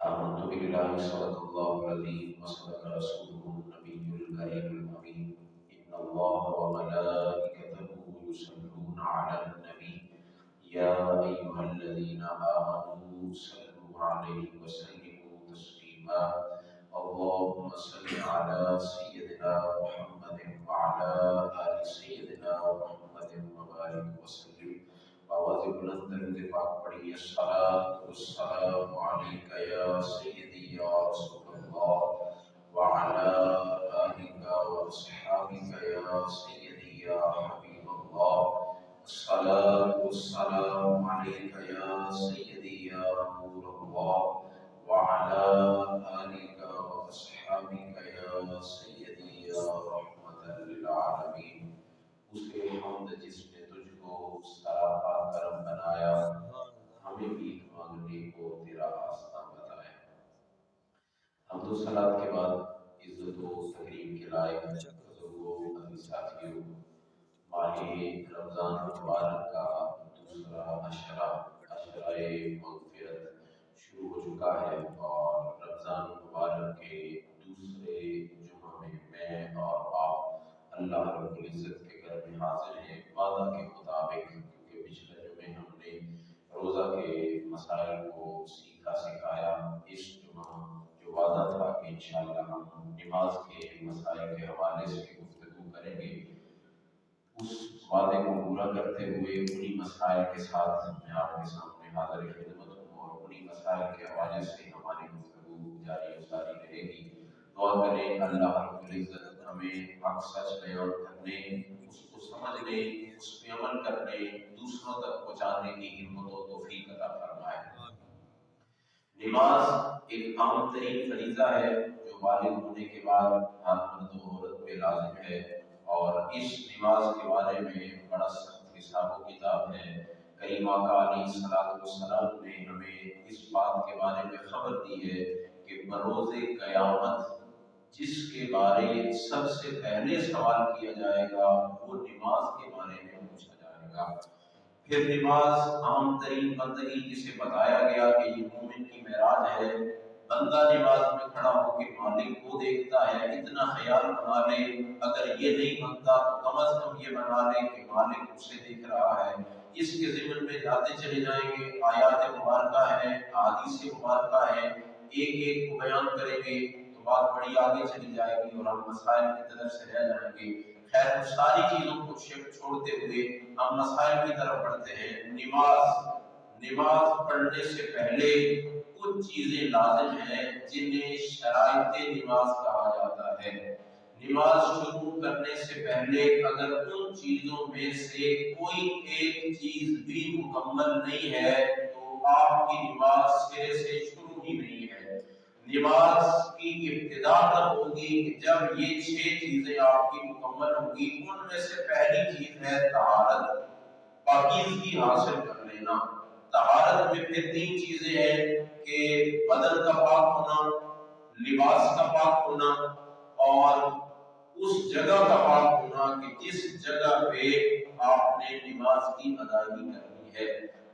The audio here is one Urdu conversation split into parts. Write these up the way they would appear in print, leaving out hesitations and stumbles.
آمنت بالله صدق الله العظيم وصدق رسوله النبي الكريم الأمين إن الله وملائكته يصلون على النبي يا أيها الذين آمنوا صلوا عليه وسلموا تسليما اللهم صل على سيدنا محمد وعلى آل سيدنا محمد وبارك وسلم آواز بلند درود پاک پڑھی الصلاۃ والسلام علیک یا سیدی یا رسول اللہ وعلی آلک واصحابک یا سیدی یا حبیب اللہ الصلاۃ والسلام علیک یا سیدی یا نور اللہ وعلی آلک واصحابک یا سیدی یا رحمت للعالمین۔ اسے حمد جس نے تجھ کو سراپا کرم بنایا، ہمیں بھیک مانگنے کو تیرا آستہ بتایا۔ حمد و صلات کے بعد عزت و تکریم کے لائق بزرگوں، عزیز ساتھیوں، ماہ رمضان مبارک کا دوسرا عشرہ مغفرت شروع ہو چکا ہے، اور رمضان مبارک کے دوسرے جمعہ میں اور آپ اللہ رب العزت کے گھر میں حاضر ہیں وعدہ کے مطابق، کیونکہ پچھلے جمعے ہم نے روزہ کے مسائل کو سیکھا سکھایا۔ اس جمعہ جو وعدہ تھا کہ انشاءاللہ ہم نماز کے مسائل کے حوالے سے گفتگو کریں گے، اس وعدے کو پورا کرتے ہوئے انہی مسائل کے ساتھ میں آپ کے سامنے حاضر خدمت ہوں، اور انہی مسائل کے حوالے سے ہماری گفتگو جاری و ساری رہے گی۔ دعا کریں اللہ رب العزت ہمیں حق سچ بیان کرنے، اس کو سمجھنے، اس پہ عمل کرنے، دوسروں تک پہنچانے کی ہمت و توفیق عطا فرمائے۔ نماز ایک اہم ترین فریضہ ہے جو بالغ ہونے کے بعد ہر مرد و عورت پہ لازم ہے، اور اس نماز کے بارے میں بڑا سخت حساب و کتاب ہے۔ کریم آقا علیہ السلام نے ہمیں اس بات کے بارے میں خبر دی ہے کہ بروز قیامت جس کے بارے سب سے پہلے سوال کیا جائے گا وہ نماز کے بارے میں پوچھا جائے گا۔ پھر نماز اہم ترین بندگی جسے بتایا گیا کہ یہ مومن کی معراج ہے۔ بندہ نماز میں کھڑا ہو کے مالک کو دیکھتا ہے، اتنا خیال بنا لے، اگر یہ نہیں بنتا تو کم از کم یہ بنا لے کہ مالک اسے دیکھ رہا ہے۔ اس کے ذمن میں جاتے چلے جائیں گے، آیات مبارکہ ہیں، احادیث مبارکہ ہیں، ایک ایک کو بیان کریں گے تو بات بڑی آگے چلی جائے گی اور ہم مسائل کی طرف سے رہ جائیں گے۔ خیر، ساری چیزوں کو چھوڑتے ہوئے ہم مسائل کی طرف بڑھتے ہیں۔ نماز پڑھنے سے پہلے کچھ چیزیں لازم ہیں جنہیں شرائط نماز کہا جاتا ہے۔ نماز شروع کرنے سے پہلے اگر ان چیزوں میں سے کوئی ایک چیز بھی مکمل نہیں ہے تو آپ کی نماز سرے سے شروع ہی نہیں ہے۔ نماز کی ابتدا تب ہوگی کہ جب یہ 6 چیزیں آپ کی مکمل ہوگی۔ ان میں سے پہلی چیز ہے طہارت، پاکیزگی حاصل کر لینا۔ طہارت میں پھر 3 چیزیں ہیں کہ بدن کا پاک ہونا، لباس کا پاک ہونا، اور اس جگہ کا پاک ہونا کہ جس جگہ پہ آپ نے نماز کی ادائیگی کرنی ہے۔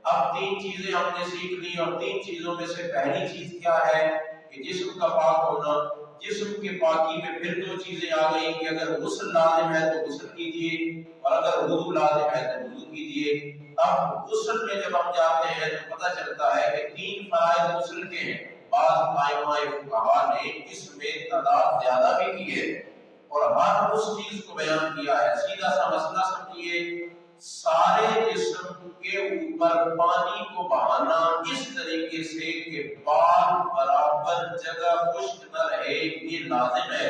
اب 3 چیزیں ہم نے سیکھ لی، اور 3 چیزوں میں سے پہلی چیز کیا ہے کہ جسم کا پاک ہونا۔ جسم کے پاکی میں پھر 2 چیزیں آ گئی کہ اگر غسل لازم ہے تو غسل کیجئے، اور اگر وضو لازم ہے تو وضو کیجئے۔ اب غسل میں جب ہم جاتے ہیں تو پتہ چلتا ہے کہ 3 فرائض غسل کے ہیں۔ بعض ائمہ فقہا نے اس میں تعداد زیادہ بھی کی ہے اور ہر اس چیز کو بیان کیا ہے۔ سیدھا سا مسئلہ سمجھیے، سارے جسم کے اوپر پانی کو بہانا اس طریقے سے کہ بال برابر جگہ خشک نہ رہے، یہ لازم ہے۔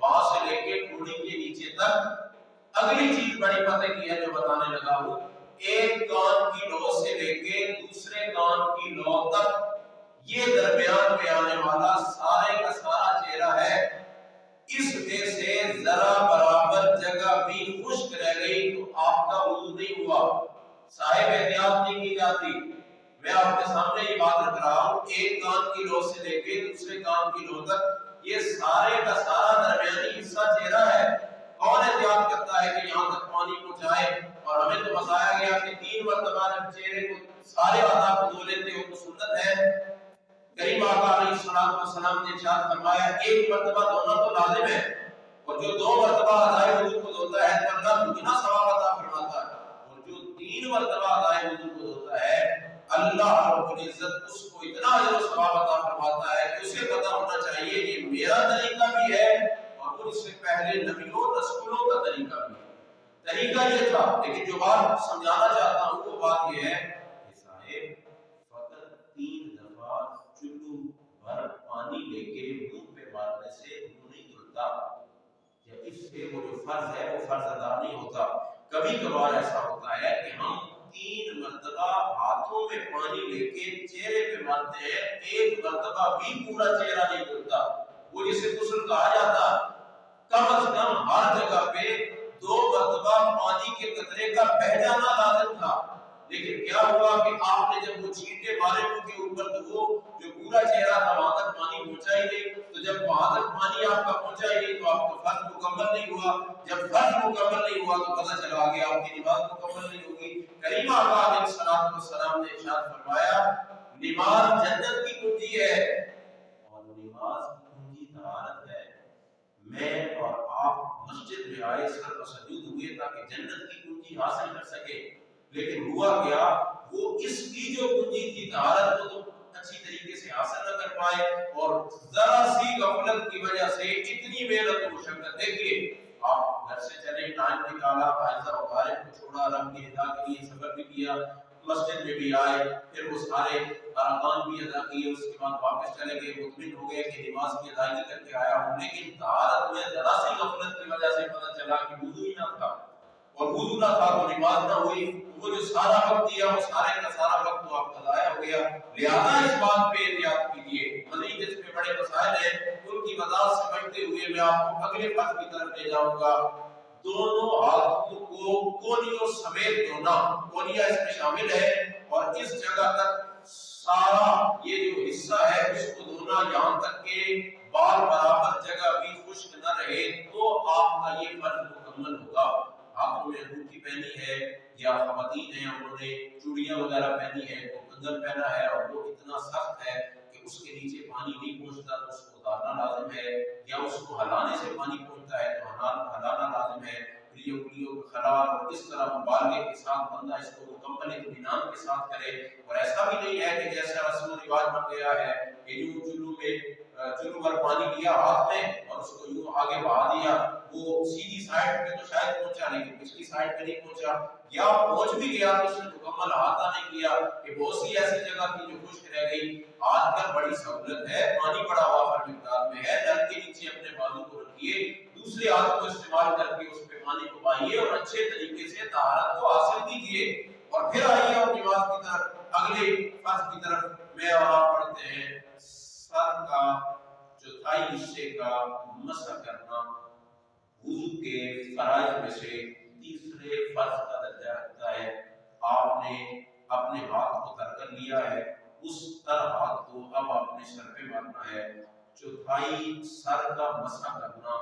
وہاں سے لے کے ٹھوڑی کے نیچے تک۔ اگلی چیز بڑی پتہ کی ہے جو بتانے لگا ہوں، ایک کان کی لو سے لے کے دوسرے کان کی لو تک یہ درمیان میں آنے والا سارے کا سارا چہرہ ہے، اس میں سے ذرا برابر جگہ بھی خشک رہ گئی تو آپ کا وضو نہیں ہوا، صاحب احتیاط نہیں کی جاتی۔ میں آپ کے سامنے یہ بات رکھ رہا ہوں، ایک کان کی لو سے لے کے دوسرے کان کی لو تک یہ سارے کا سارا درمیانی حصہ چہرہ ہے، کون احتیاط کرتا ہے کہ یہاں تک پانی پہنچائے؟ اور ہمیں تو بتایا گیا کہ 3 مرتبہ جب چہرے کو سارے اعضاء کو دھو لیتے ہو تو سنت ہے۔ کریم آقا علیہ الصلوۃ والسلام نے ارشاد فرمایا ایک مرتبہ دھونا تو لازم ہے، اور جو 2 مرتبہ اعضائے وضو کو دھوتا ہے تو اللہ دگنا ثواب عطا فرماتا ہے، اور جو 3 مرتبہ اعضائے وضو کو دھوتا ہے اللہ رب العزت اس کو اتنا اجر و ثواب عطا فرماتا ہے کہ اسے پتہ ہونا چاہیے یہ میرا طریقہ بھی ہے اور اس سے پہلے نبیوں رسولوں کا طریقہ بھی ہے۔ طریقہ یہ تھا، لیکن جو بات سمجھانا چاہتا ہوں وہ بات یہ ہے کہ صاحب فقط 3 دفعہ چلو بھر پانی لے کے منہ پہ مارنے سے منہ نہیں دھلتا، یا اس سے وہ جو فرض ہے وہ فرض ادا نہیں ہوتا۔ کبھی کبھار ایسا ہوتا ہے کہ ہم 3 مرتبہ ہاتھوں میں پانی لے کے چہرے پہ مارتے ہیں، ایک مرتبہ بھی پورا چہرہ نہیں دھلتا، وہ جسے غسل کہا جاتا، کم از کم ہر جگہ پہ 2 مرتبہ پانی کے قطرے کا بہہ جانا لازم تھا۔ لیکن کیا ہوا کہ آپ نے جب وہ چھینٹے مارے منہ کے اوپر تو وہ جو پورا چہرہ تھا وہاں تک پانی پہنچا ہی نہیں، تو جب وہاں تک پانی آپ کا پہنچا ہی نہیں تو آپ کا فرض مکمل نہیں ہوا، جب فرض مکمل نہیں ہوا تو پتہ چلا کہ آپ کی نماز مکمل نہیں ہوگی۔ کریم آقا علیہ الصلوۃ والسلام نے ارشاد فرمایا نماز جنت کی کنجی ہے اور نماز کی کنجی طہارت ہے۔ میں اور آپ مسجد میں آئے سر و سجود ہوئے تاکہ جنت کی کنجی حاصل کر سکے، لیکن ہوا کیا وہ اس کی جو کنجی تھی طہارت کو تو اچھی طریقے سے حاصل نہ کر پائے، اور ذرا سی غفلت کی وجہ سے اتنی محنت و مشقت، دیکھیے آپ گھر سے چلے ٹائم نکالا، حائضہ و غائب کو چھوڑا، رب کی رضا کے لیے سفر بھی کیا، مسجد میں بھی آئے، پھر وہ سارے ارکان بھی ادا کیے، اس کے بعد واپس چلے گئے، مطمئن ہو گئے کہ نماز کی ادائیگی کر کے آیا ہوں، لیکن طہارت میں ذرا سی غفلت کی وجہ سے پتہ چلا کہ وضو ہی نہ تھا، اور وضو نہ تھا تو نماز نہ ہوئی، وہ جو سارا وقت دیا وہ سارے کا سارا وقت تو آپ کا ضائع ہو گیا۔ لہذا اس بات پہ احتیاط کیجیے، مزید اس میں بڑے مسائل ہیں، ان کی وضاحت سمجھتے ہوئے میں آپ کو اگلے فرض کی طرف لے جاؤں گا۔ دونوں ہاتھوں کو کونیوں سمیت دھونا، کونیا اس میں شامل ہے، اور اس جگہ تک سارا یہ جو حصہ ہے اس کو دھونا یہاں تک کہ بال برابر جگہ بھی خشک نہ رہے تو آپ کا یہ فرض مکمل ہوگا۔ ہاتھوں میں انگوٹھی پہنی ہے یا خواتین ہیں انہوں نے چوڑیاں وغیرہ پہنی ہے تو کنگن پہنا ہے اور وہ اتنا سخت ہے کہ اس کے نیچے پانی نہیں پہنچتا تو اس کو اتارنا لازم ہے، یا اس کو ہلانے سے پانی پہنچتا ہے تو ہلانا لازم ہے، انگلیوں کا خلال، اور اس طرح مبالغے کے ساتھ بندہ اس کو مکمل اطمینان کے ساتھ کرے۔ اور ایسا بھی نہیں ہے کہ جیسا رسم و رواج بن گیا ہے کہ یوں چلو بھر پانی لیا ہاتھ میں اور اس کو یوں آگے بہا دیا، وہ سیدھی سائڈ پہ تو شاید پہنچا لیکن پچھلی سائڈ پہ نہیں پہنچا، یا پہنچ بھی گیا تو اس نے مکمل احاطہ نہیں کیا، کہ بہت سی ایسی جگہ تھی جو خشک رہ گئی۔ آج کل بڑی سہولت ہے، پانی بڑا وافر مقدار میں ہے، نل کے نیچے اپنے بازو کو رکھیے، دوسرے ہاتھ کو استعمال کر کے اس پہ پانی کو پائیے اور اچھے طریقے سے طہارت کو حاصل کیجیے، اور پھر آئیے اور نماز کی طرف، اگلے فرض کی طرف میں اور آپ پڑھتے ہیں۔ سر کا چوتھائی حصے کا مسح کرنا وضو کے فرائض میں سے تیسرے فرض کا درجہ رکھتا ہے۔ آپ نے اپنے ہاتھ کو تر کر لیا ہے، اس تر ہاتھ کو اب اپنے سر پہ مارنا ہے۔ چوتھائی سر کا مسح کرنا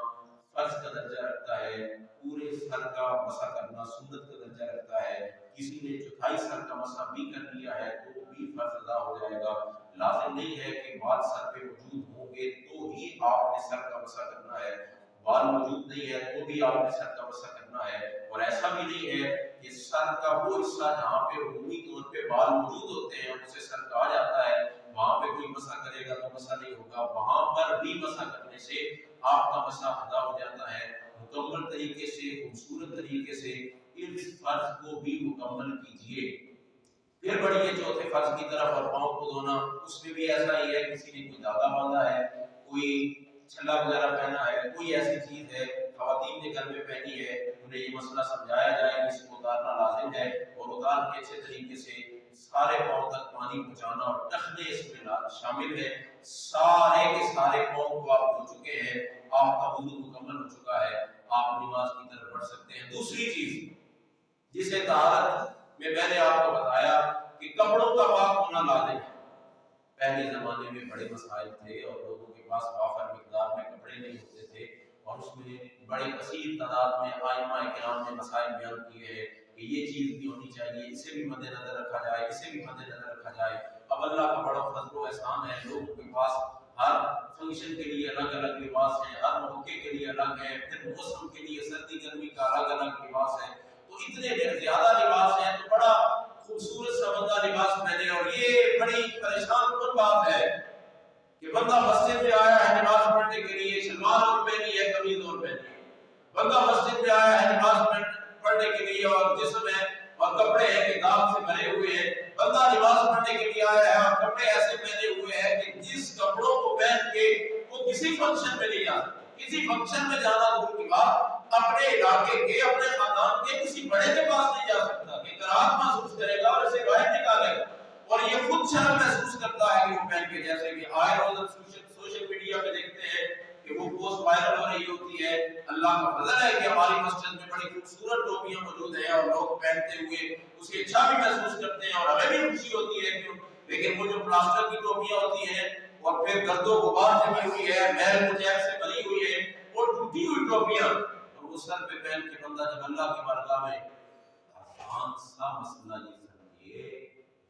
فرض کا درجہ رکھتا ہے، پورے سر کا مسح کرنا سنت کا درجہ رکھتا ہے۔ کسی نے چوتھائی سر کا مسح بھی کر لیا ہے تو بھی فرض ادا ہو جائے گا۔ لازم نہیں ہے کہ بال سر پہ موجود ہوں گے تو ہی آپ نے سر کا مسح کرنا ہے، بال موجود نہیں ہے تو بھی آپ نے سر کا مسح کرنا ہے، اور ایسا بھی نہیں ہے کہ سر کا وہ حصہ جہاں پہ عمومی طور پہ بال موجود ہوتے ہیں اسے سر کہا جاتا ہے، وہاں پہ کوئی مسح کرے گا تو مسح نہیں ہوگا، وہاں پر بھی مسح کرنے سے آپ کا مسح ادا ہو جاتا ہے۔ مکمل طریقے سے، خوبصورت طریقے سے اس فرض کو بھی مکمل کیجیے۔ پھر بڑھیے چوتھے فرض کی طرف، اور پاؤں کو دھونا، اس میں بھی ایسا ہی ہے، کسی نے کوئی دھاگا باندھا ہے، کوئی چھلا وغیرہ پہنا ہے، کوئی ایسی چیز ہے خواتین نے گھر میں پہنی ہے، انہیں یہ مسئلہ سمجھایا جائے کہ اس کو اتارنا لازم ہے، اور اتار کے اچھے طریقے سے سارے پاؤں تک پانی پہنچانا، اور ٹخنے اس میں شامل ہے۔ سارے کے سارے پاؤں کو آپ دھو چکے ہیں، آپ کا وضو مکمل ہو چکا ہے، آپ نماز کی طرف بڑھ سکتے ہیں۔ دوسری چیز جسے طہارت میں میں نے آپ کو بتایا کہ کپڑوں کا پاک ہونا لازم ہے۔ پہلے زمانے میں بڑے مسائل تھے اور لوگوں کے پاس وافر مقدار میں کپڑے نہیں ہوتے تھے، اور اس میں بڑے کثیر تعداد میں ائمہ کرام نے مسائل بیان کیے ہیں کہ یہ چیز بھی ہونی چاہیے، اسے بھی مد نظر رکھا جائے، اسے بھی مد نظر رکھا جائے۔ اب اللہ کا بڑا فضل و احسان ہے، لوگوں کے پاس ہر فنکشن کے لیے الگ الگ لباس ہے، ہر موقع کے لیے الگ ہے، پھر موسم کے لیے سردی گرمی کا الگ الگ لباس ہے، تو اتنے زیادہ لباس ہیں تو بڑا خوبصورت سا بندہ لباس پہنے، اور یہ بڑی پریشان کن بات ہے کہ بندہ مسجد میں آیا ہے نماز پڑھنے کے لیے، شلوار اور پہنی ہے، قمیض اور پہنی ہے، بندہ مسجد میں آیا ہے نماز پڑھنے کے لیے اور جسم ہے اور کپڑے ہیں کہ داغ سے بھرے ہوئے ہیں، بندہ نماز پڑھنے کے لیے آیا ہے اور کپڑے ایسے پہنے ہوئے ہیں کہ جس کپڑوں کو پہن کے وہ کسی فنکشن میں نہیں جا سکتا، کسی فنکشن میں جانا دور کی بات، اپنے علاقے کے اپنے خاندان کے کسی بڑے کے پاس نہیں جا سکتا کہ کراہت محسوس کرے گا اور اسے باہر نکالے گا، اور یہ خود شرم محسوس کرتا ہے کہ وہ پہن کے، جیسے کہ آئے روز سوشل میڈیا پہ دیکھتے ہیں کہ وہ پوسٹ وائرل ہو رہی ہوتی ہے۔ اللہ کا فضل ہے کہ ہماری مسجد میں بڑی خوبصورت ٹوپیاں موجود ہیں اور لوگ پہنتے ہوئے اسے اچھا بھی محسوس کرتے ہیں اور ہمیں بھی خوشی ہوتی ہے، لیکن وہ جو پلاسٹر کی ٹوپیاں ہوتی ہیں اور پھر گرد و غبار جمی ہوئی ہے، میل مٹیاک سے بھری ہوئی ہے، وہ ٹوٹی ہوئی ٹوپیاں، اور وہ سر پہ پہن کے بندہ جب اللہ کی بارگاہ میں، آسان سا مسئلہ یہ سمجھیے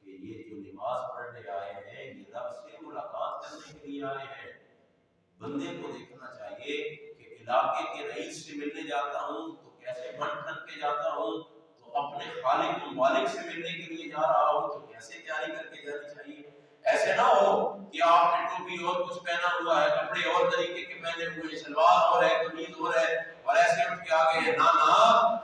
کہ یہ جو نماز پڑھنے آئے ہیں یہ رب سے ملاقات کرنے کے لیے آئے ہیں۔ بندے کو دیکھنا چاہیے کہ علاقے کے رئیس سے ملنے جاتا ہوں تو کیسے بن ٹھن کے جاتا ہوں، تو اپنے خالق و مالک سے ملنے کے لیے جا رہا ہوں تو کیسے تیاری کر کے جانی چاہیے۔ ایسے نہ ہو کہ آپ نے ٹوپی اور کچھ پہنا ہوا ہے، کپڑے اور طریقے کے پہنے ہوئے، شلوار اور ہے، قمیض اور ہے، اور ایسے اٹھ کے آگے ہیں، نہ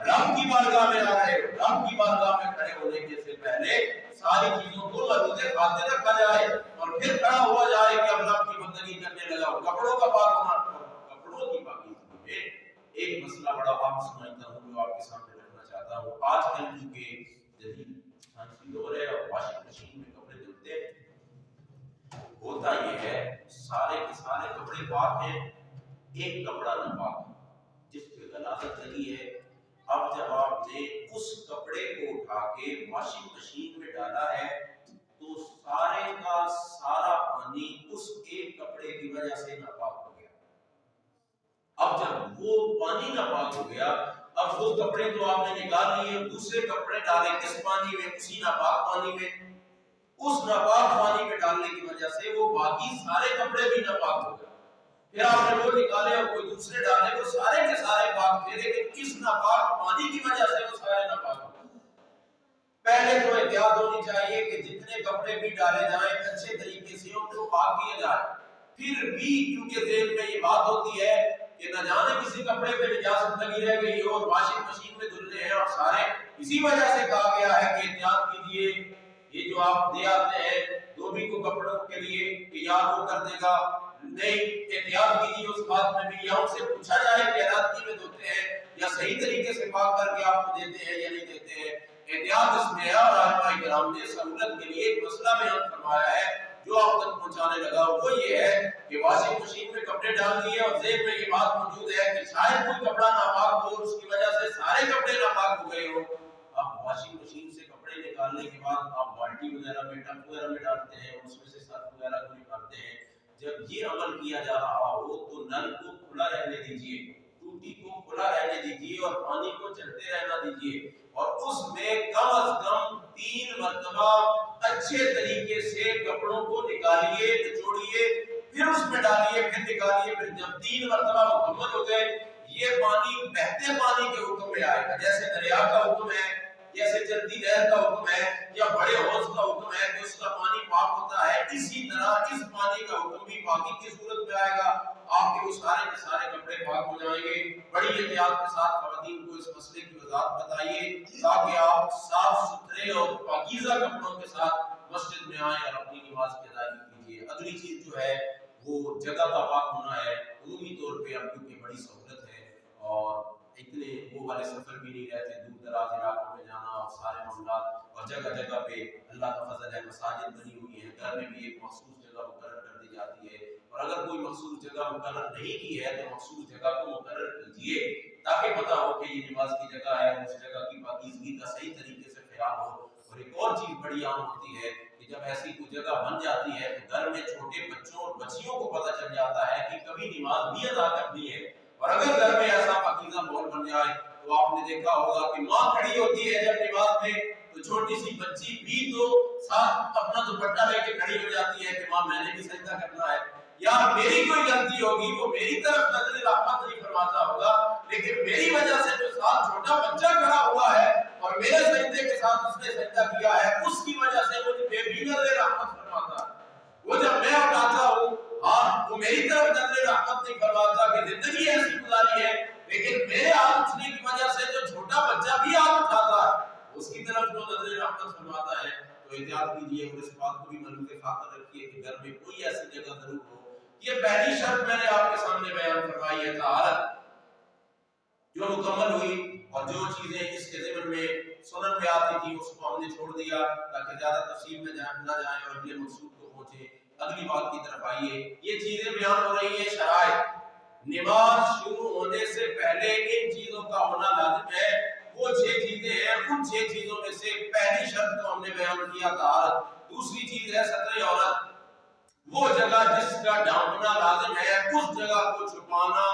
رب کی بارگاہ میں آ رہے ہو، رب کی بارگاہ میں کھڑے ہونے کے سے پہلے ساری چیزوں کو مدد خاطر رکھا جائے اور پھر کھڑا ہوا جائے کہ اب رب کی بندگی کرنے لگا ہو۔ کپڑوں کا پاک ہونا، کپڑوں کی پاکیزگی میں ایک مسئلہ بڑا عام سمجھتا ہوں جو آپ کے سامنے رکھنا چاہتا ہوں۔ آج کل چونکہ جدید سائنسی دور ہے اور واشنگ مشین میں کپڑے دھلتے ہیں، ہوتا یہ ہے سارے کے سارے کپڑے پاک ہیں، ایک کپڑا ناپاک ہے جس پہ غلاظت لگی ہے۔ اب جب آپ نے اس کپڑے کو اٹھا کے واشنگ مشین میں ڈالا ہے تو سارے کا سارا پانی اس ایک کپڑے کی وجہ سے ناپاک ہو گیا۔ اب جب وہ پانی ناپاک ہو گیا، اب وہ کپڑے تو آپ نے نکال لیے، دوسرے کپڑے ڈالے کس پانی میں؟ اسی ناپاک پانی میں۔ اس ناپاک پانی میں ڈالنے کی وجہ سے وہ باقی سارے کپڑے بھی ناپاک ہو گئے۔ پھر آپ نے وہ نکالے اور کوئی دوسرے ڈالے، وہ سارے کے سارے پاک تھے، لیکن اس ناپاک پانی کی وجہ سے وہ سارے ناپاک ہو گئے۔ پہلے تو احتیاط ہونی چاہیے کہ جتنے کپڑے بھی ڈالے جائیں اچھے طریقے سے ان کو پاک کیا جائے۔ پھر بھی کیونکہ ذہن میں یہ بات ہوتی ہے کہ نہ جانے کسی کپڑے پہ نجاست لگی رہ گئی اور واشنگ مشین میں دھلنے ہیں اور سارے، اسی وجہ سے کہا گیا ہے کہ احتیاط کیجیے۔ یہ جو آپ دے آتے ہیں دھوبی کو کپڑوں کے لیے کہ یار وہ کر دے گا، نہیں، احتیاط کیجیے اس بات میں بھی، یا ان سے پوچھا جائے کہ علاقی میں دھوتے ہیں یا صحیح طریقے سے پاک کر کے آپ کو دیتے ہیں یا نہیں دیتے ہیں۔ احتیاط اس میں ہے، اور علماء کرام نے سہولت کے لیے ایک مسئلہ بیان فرمایا ہے جو آپ تک پہنچانے لگا، وہ یہ ہے کہ واشنگ مشین میں کپڑے ڈال دیے اور ذہن میں یہ بات موجود ہے کہ شاید کوئی کپڑا ناپاک ہو اور اس کی وجہ سے سارے کپڑے ناپاک ہو گئے ہو۔ اب واشنگ مشین سے کپڑے نکالنے کے بعد آپ بالٹی وغیرہ میں، ٹب وغیرہ میں ڈالتے ہیں، اس میں سے سرف وغیرہ کو نکالتے ہیں۔ جب یہ عمل کیا جا رہا ہو تو نل کو کھلا رہنے دیجیے، ٹوٹی کو کھلا رہنے دیجیے اور پانی کو چلتے رہنا دیجیے، اور اس میں کم از کم 3 مرتبہ اچھے طریقے سے کپڑوں کو نکالیے، نچوڑیے، پھر اس میں ڈالیے، پھر نکالیے، پھر جب 3 مرتبہ مکمل ہو گئے، یہ پانی بہتے پانی کے حکم میں آئے گا، جیسے دریا کا حکم ہے، جیسے چلتی نہر کا حکم ہے، یا بڑے حوض کا حکم ہے کہ اس کا پانی پاک ہوتا ہے، اسی طرح اس پانی کا حکم بھی پاکی کی صورت میں آئے گا۔ آپ کے وہ سارے کے سارے کپڑے پاک ہو جائیں گے۔ بڑی احتیاط کے ساتھ خواتین کو اس مسئلے کی وضاحت بتائیے تاکہ آپ صاف ستھرے اور پاکیزہ کپڑوں کے ساتھ مسجد میں آئیں اور اپنی نماز کی ادائیگی کیجیے۔ اگلی چیز جو ہے وہ جگہ کا پاک ہونا ہے۔ عمومی طور پہ اب کیونکہ بڑی سہولت ہے اور اتنے وہ والے سفر بھی نہیں رہتے، دور دراز علاقوں میں جانا اور سارے معاملات، اور جگہ جگہ پہ اللہ کا فضل ہے مساجد بنی ہوئی ہیں، گھر میں بھی ایک مخصوص جگہ مقرر کر دی جاتی ہے، اور اگر کوئی مخصوص جگہ مقرر نہیں کی ہے تو مخصوص جگہ کو مقرر کیجیے تاکہ پتہ ہو کہ یہ نماز کی جگہ ہے، اس جگہ کی پاکیزگی کا صحیح طریقے سے خیال ہو۔ اور ایک اور چیز بڑی عام ہوتی ہے کہ جب ایسی کوئی جگہ بن جاتی ہے تو گھر میں چھوٹے بچوں اور بچیوں کو پتہ چل جاتا ہے کہ کبھی نماز بھی ادا کرنی ہے، اور اگر گھر میں ایسا پاکیزہ ماحول بن جائے تو آپ نے دیکھا ہوگا کہ ماں کھڑی ہوتی ہے جب نماز میں تو چھوٹی سی بچی بھی تو ساتھ اپنا دوپٹہ لے کے کھڑی ہو جاتی ہے کہ ماں میں نے بھی سجدہ کرنا ہے، یا میری کوئی غلطی ہوگی وہ میری طرف نظر رحمت نہیں فرماتا ہوگا، لیکن میری وجہ سے جو ساتھ چھوٹا بچہ کھڑا ہوا ہے اور میرے سجدے کے ساتھ اس نے سجدہ کیا ہے، اس کی وجہ سے مجھے بے بھی نظر رحمت فرماتا ہے۔ وہ جب میں اٹھاتا ہوں ہاں وہ میری طرف نظر رحمت نہیں فرماتا کہ زندگی ایسی گزاری ہے، لیکن میرے ہاتھ اٹھنے کی وجہ سے جو چھوٹا بچہ بھی ہاتھ اٹھاتا ہے اس کی طرف جو نظر رحمت فرماتا ہے۔ تو احتیاط کیجیے اور اس بات کو بھی ملوک خاطر رکھیے کہ گھر میں کوئی ایسی جگہ ضرور ہو۔ یہ پہلی شرط میں نے آپ کے سامنے بیان فرمائی ہے طہارت، جو مکمل ہوئی، اور جو چیزیں اس کے ضمن میں سنن میں آتی تھی اس کو ہم نے چھوڑ دیا تاکہ زیادہ تفصیل میں نہ جائیں اور اگلے مقصود کو پہنچے۔ اگلی بات کی طرف آئیے، یہ چیزیں بیان ہو رہی ہیں شرائط، نماز شروع ہونے سے پہلے ان چیزوں کا ہونا لازم ہے، وہ 6 چیزیں ہیں، ان 6 چیزوں میں سے پہلی شرط کو ہم نے بیان کیا طہارت، دوسری چیز ہے ستر عورت، وہ جگہ جس کا ڈھانپنا لازم ہے اس جگہ کو چھپانا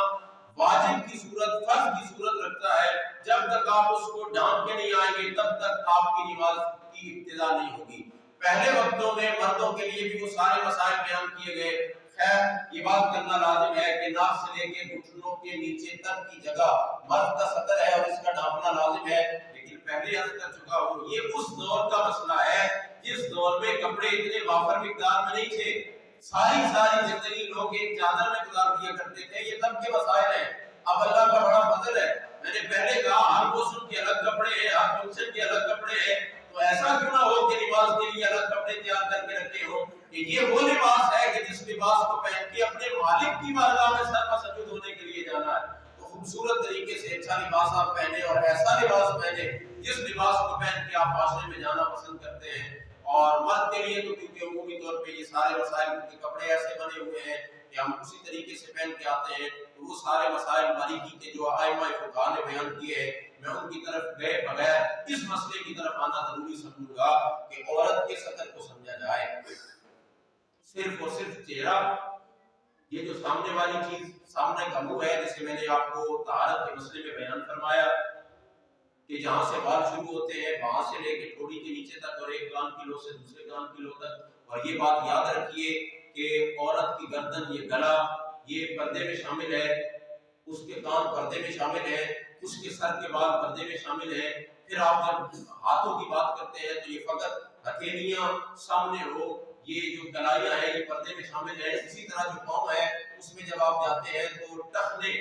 واجب کی صورت، فرض کی صورت رکھتا ہے، جب تک آپ اس کو ڈھانپ کے نہیں آئیں گے تب تک آپ کی نماز کی ابتدا نہیں ہوگی۔ پہلے وقتوں میں مردوں کے لیے بھی وہ سارے مسائل بیان کیے گئے، خیر یہ بات کرنا لازم ہے کہ ناف سے لے کے گھٹنوں کے نیچے تک کی جگہ مرد کا ستر ہے اور اس کا ڈھانپنا لازم ہے، لیکن پہلے عرض کر چکا ہوں یہ اس دور کا مسئلہ ہے جس دور میں کپڑے اتنے وافر مقدار میں نہیں تھے، ساری زندگی لوگ ایک چادر میں گزار دیا کرتے تھے، یہ تب کے مسائل ہیں۔ اب اللہ کا بڑا فضل ہے، میں نے پہلے کہا ہر موسم کے الگ کپڑے ہیں، ہر فنکشن کے الگ کپڑے ہیں، تو ایسا کیوں نہ ہو کہ نماز کے لیے الگ کپڑے تیار کر کے رکھے ہوں کہ یہ وہ لباس ہے کہ جس لباس کو پہن کے اپنے مالک کی بارگاہ میں سر مسجود ہونے کے لیے جانا ہے، تو خوبصورت طریقے سے اچھا لباس آپ پہنے اور ایسا لباس پہنے جس لباس کو پہن کے آپ معاشرے میں جانا پسند کرتے ہیں۔ اور مرد کے لیے تو کیونکہ عمومی طور پہ یہ سارے مسائل کے کپڑے ایسے بنے ہوئے ہیں کہ ہم اسی طریقے سے پہن کے آتے ہیں، تو وہ سارے مسائل باریکی کے جو ائمہ فقہاء نے بیان کیے ہیں میں ان کی طرف گئے بغیر اس مسئلے کی طرف آنا ضروری سمجھوں گا کہ عورت کے ستر کو سمجھا جائے، صرف اور صرف چہرہ، یہ جو سامنے والی چیز سامنے کا منہ ہے جسے میں نے آپ کو طہارت کے مسئلے میں بیان فرمایا کہ جہاں سے بال شروع ہوتے ہیں وہاں سے لے کے ٹھوڑی کے نیچے تک اور ایک کان کی لو سے دوسرے کان کی لو تک، اور یہ بات یاد رکھیے کہ عورت کی گردن یہ گلا یہ پردے میں شامل ہے، اس کے کان پردے میں شامل ہے، اس کے سر کے بال پردے میں شامل ہے، پھر آپ جب ہاتھوں کی بات کرتے ہیں تو یہ فقط ہتھیلیاں سامنے ہو، یہ جو کلائیاں ہیں یہ پردے میں شامل ہے، اسی طرح جو پاؤں ہے اس میں جب آپ جاتے ہیں تو ٹخنے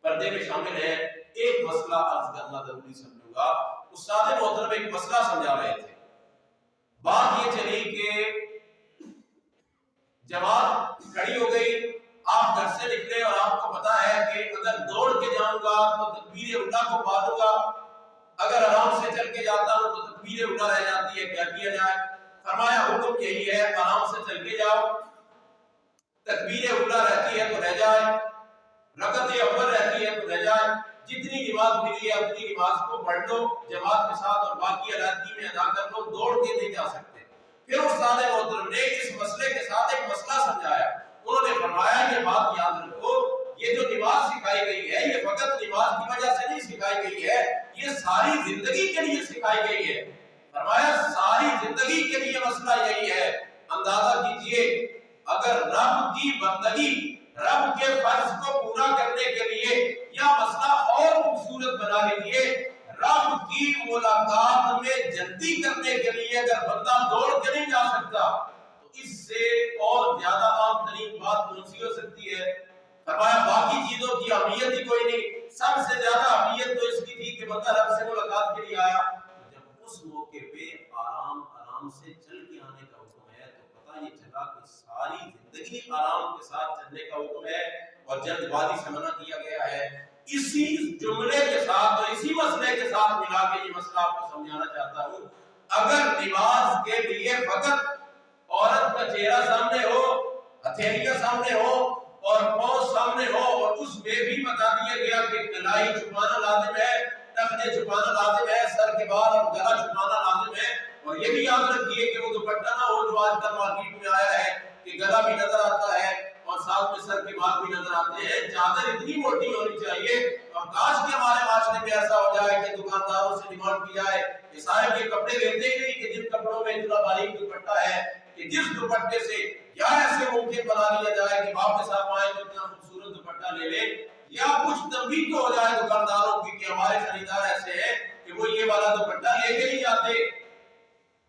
پردے میں شامل ہے۔ ایک مسئلہ عرض کرنا ضروری سمجھوں گا، استاد محترم ایک مسئلہ سمجھا رہے تھے، بات یہ چلی کہ جماعت کھڑی ہو گئی، آپ گھر سے نکلے اور آپ کو پتا ہے کہ اگر دوڑ کے جاؤں گا تو تکبیر اولیٰ کو پالوں گا، اگر آرام سے چل کے جاتا ہوں تو تکبیر اولیٰ رہ جاتی ہے، کیا کیا جائے؟ فرمایا حکم یہی ہے آرام سے چل کے جاؤ، تکبیر اولیٰ رہتی ہے تو رہ جائے، رکعت اول رہتی ہے تو رہ جائے، جتنی نماز ملی ہے اپنی نماز کو پڑھ لو جماعت کے ساتھ اور باقی علیحدگی میں ادا کر لو، دوڑ کے نہیں جا سکتے۔ پھر استاد محترم نے اس مسئلے کے ساتھ ایک مسئلہ سمجھایا، انہوں نے فرمایا یہ بات یاد رکھو، یہ جو نماز سکھائی گئی ہے یہ فقط نماز کی وجہ سے نہیں سکھائی گئی ہے، یہ ساری زندگی کے لیے سکھائی گئی ہے۔ فرمایا ساری زندگی کے لیے مسئلہ یہی ہے، اندازہ کیجئے اگر رب کی بندگی، رب کے فرض کو پورا کرنے کے لیے یا مسئلہ اور خوبصورت بنا لیجئے، رب کی ملاقات میں جلدی کرنے کے لیے اگر بندہ دوڑ کے نہیں جا سکتا تو اس سے اور زیادہ عام ترین بات کون سی ہو سکتی ہے؟ فرمایا باقی چیزوں کی اہمیت ہی کوئی نہیں، سب سے زیادہ اہمیت تو اس کی تھی کہ بندہ رب سے ملاقات کے لیے آیا۔ جب اس موقع پہ آرام سے چل کے آنے کا حکم ہے تو پتہ یہ چلا کہ ساری زندگی زندگی آرام کے ساتھ چلنے کا حکم ہے اور جلد بازی سے منع کیا گیا ہے۔ اسی جملے کے ساتھ اور اسی مسئلے کے ساتھ ملا کے یہ مسئلہ آپ کو سمجھانا چاہتا ہوں، اگر نماز کے لیے فقط عورت کا چہرہ سامنے ہو، ہتھیلیاں سامنے ہو اور پاؤں سامنے ہو، اور اس میں بھی بتا دیا گیا کہ کلائی چھپانا لازم ہے، ٹخنے چھپانا لازم ہے، سر کے بال اور گلا چھپانا لازم ہے، اور یہ بھی یاد رکھیے کہ وہ دوپٹہ نہ ہو جو آج کل مارکیٹ میں آیا ہے کہ گلا بھی نظر آتا ہے اور ساتھ میں سر کے بال بھی نظر آتے ہیں۔ چادر اتنی موٹی ہونی چاہیے، اور کاش کہ ہمارے معاشرے میں ایسا ہو جائے کہ دکانداروں سے ڈیمانڈ کی جائے کہ صاحب یہ کپڑے دیتے ہی نہیں کہ جن کپڑوں میں اتنا باریک دوپٹہ ہے کہ جس دوپٹے سے یا ایسے ممکن بنا لیا جائے کہ واپس آپ آئیں تو اتنا خوبصورت دوپٹہ لے لیں، یا کچھ تنبیہ تو ہو جائے دکانداروں کی کہ ہمارے خریدار ایسے ہیں کہ وہ یہ والا دوپٹہ لے کے نہیں جاتے۔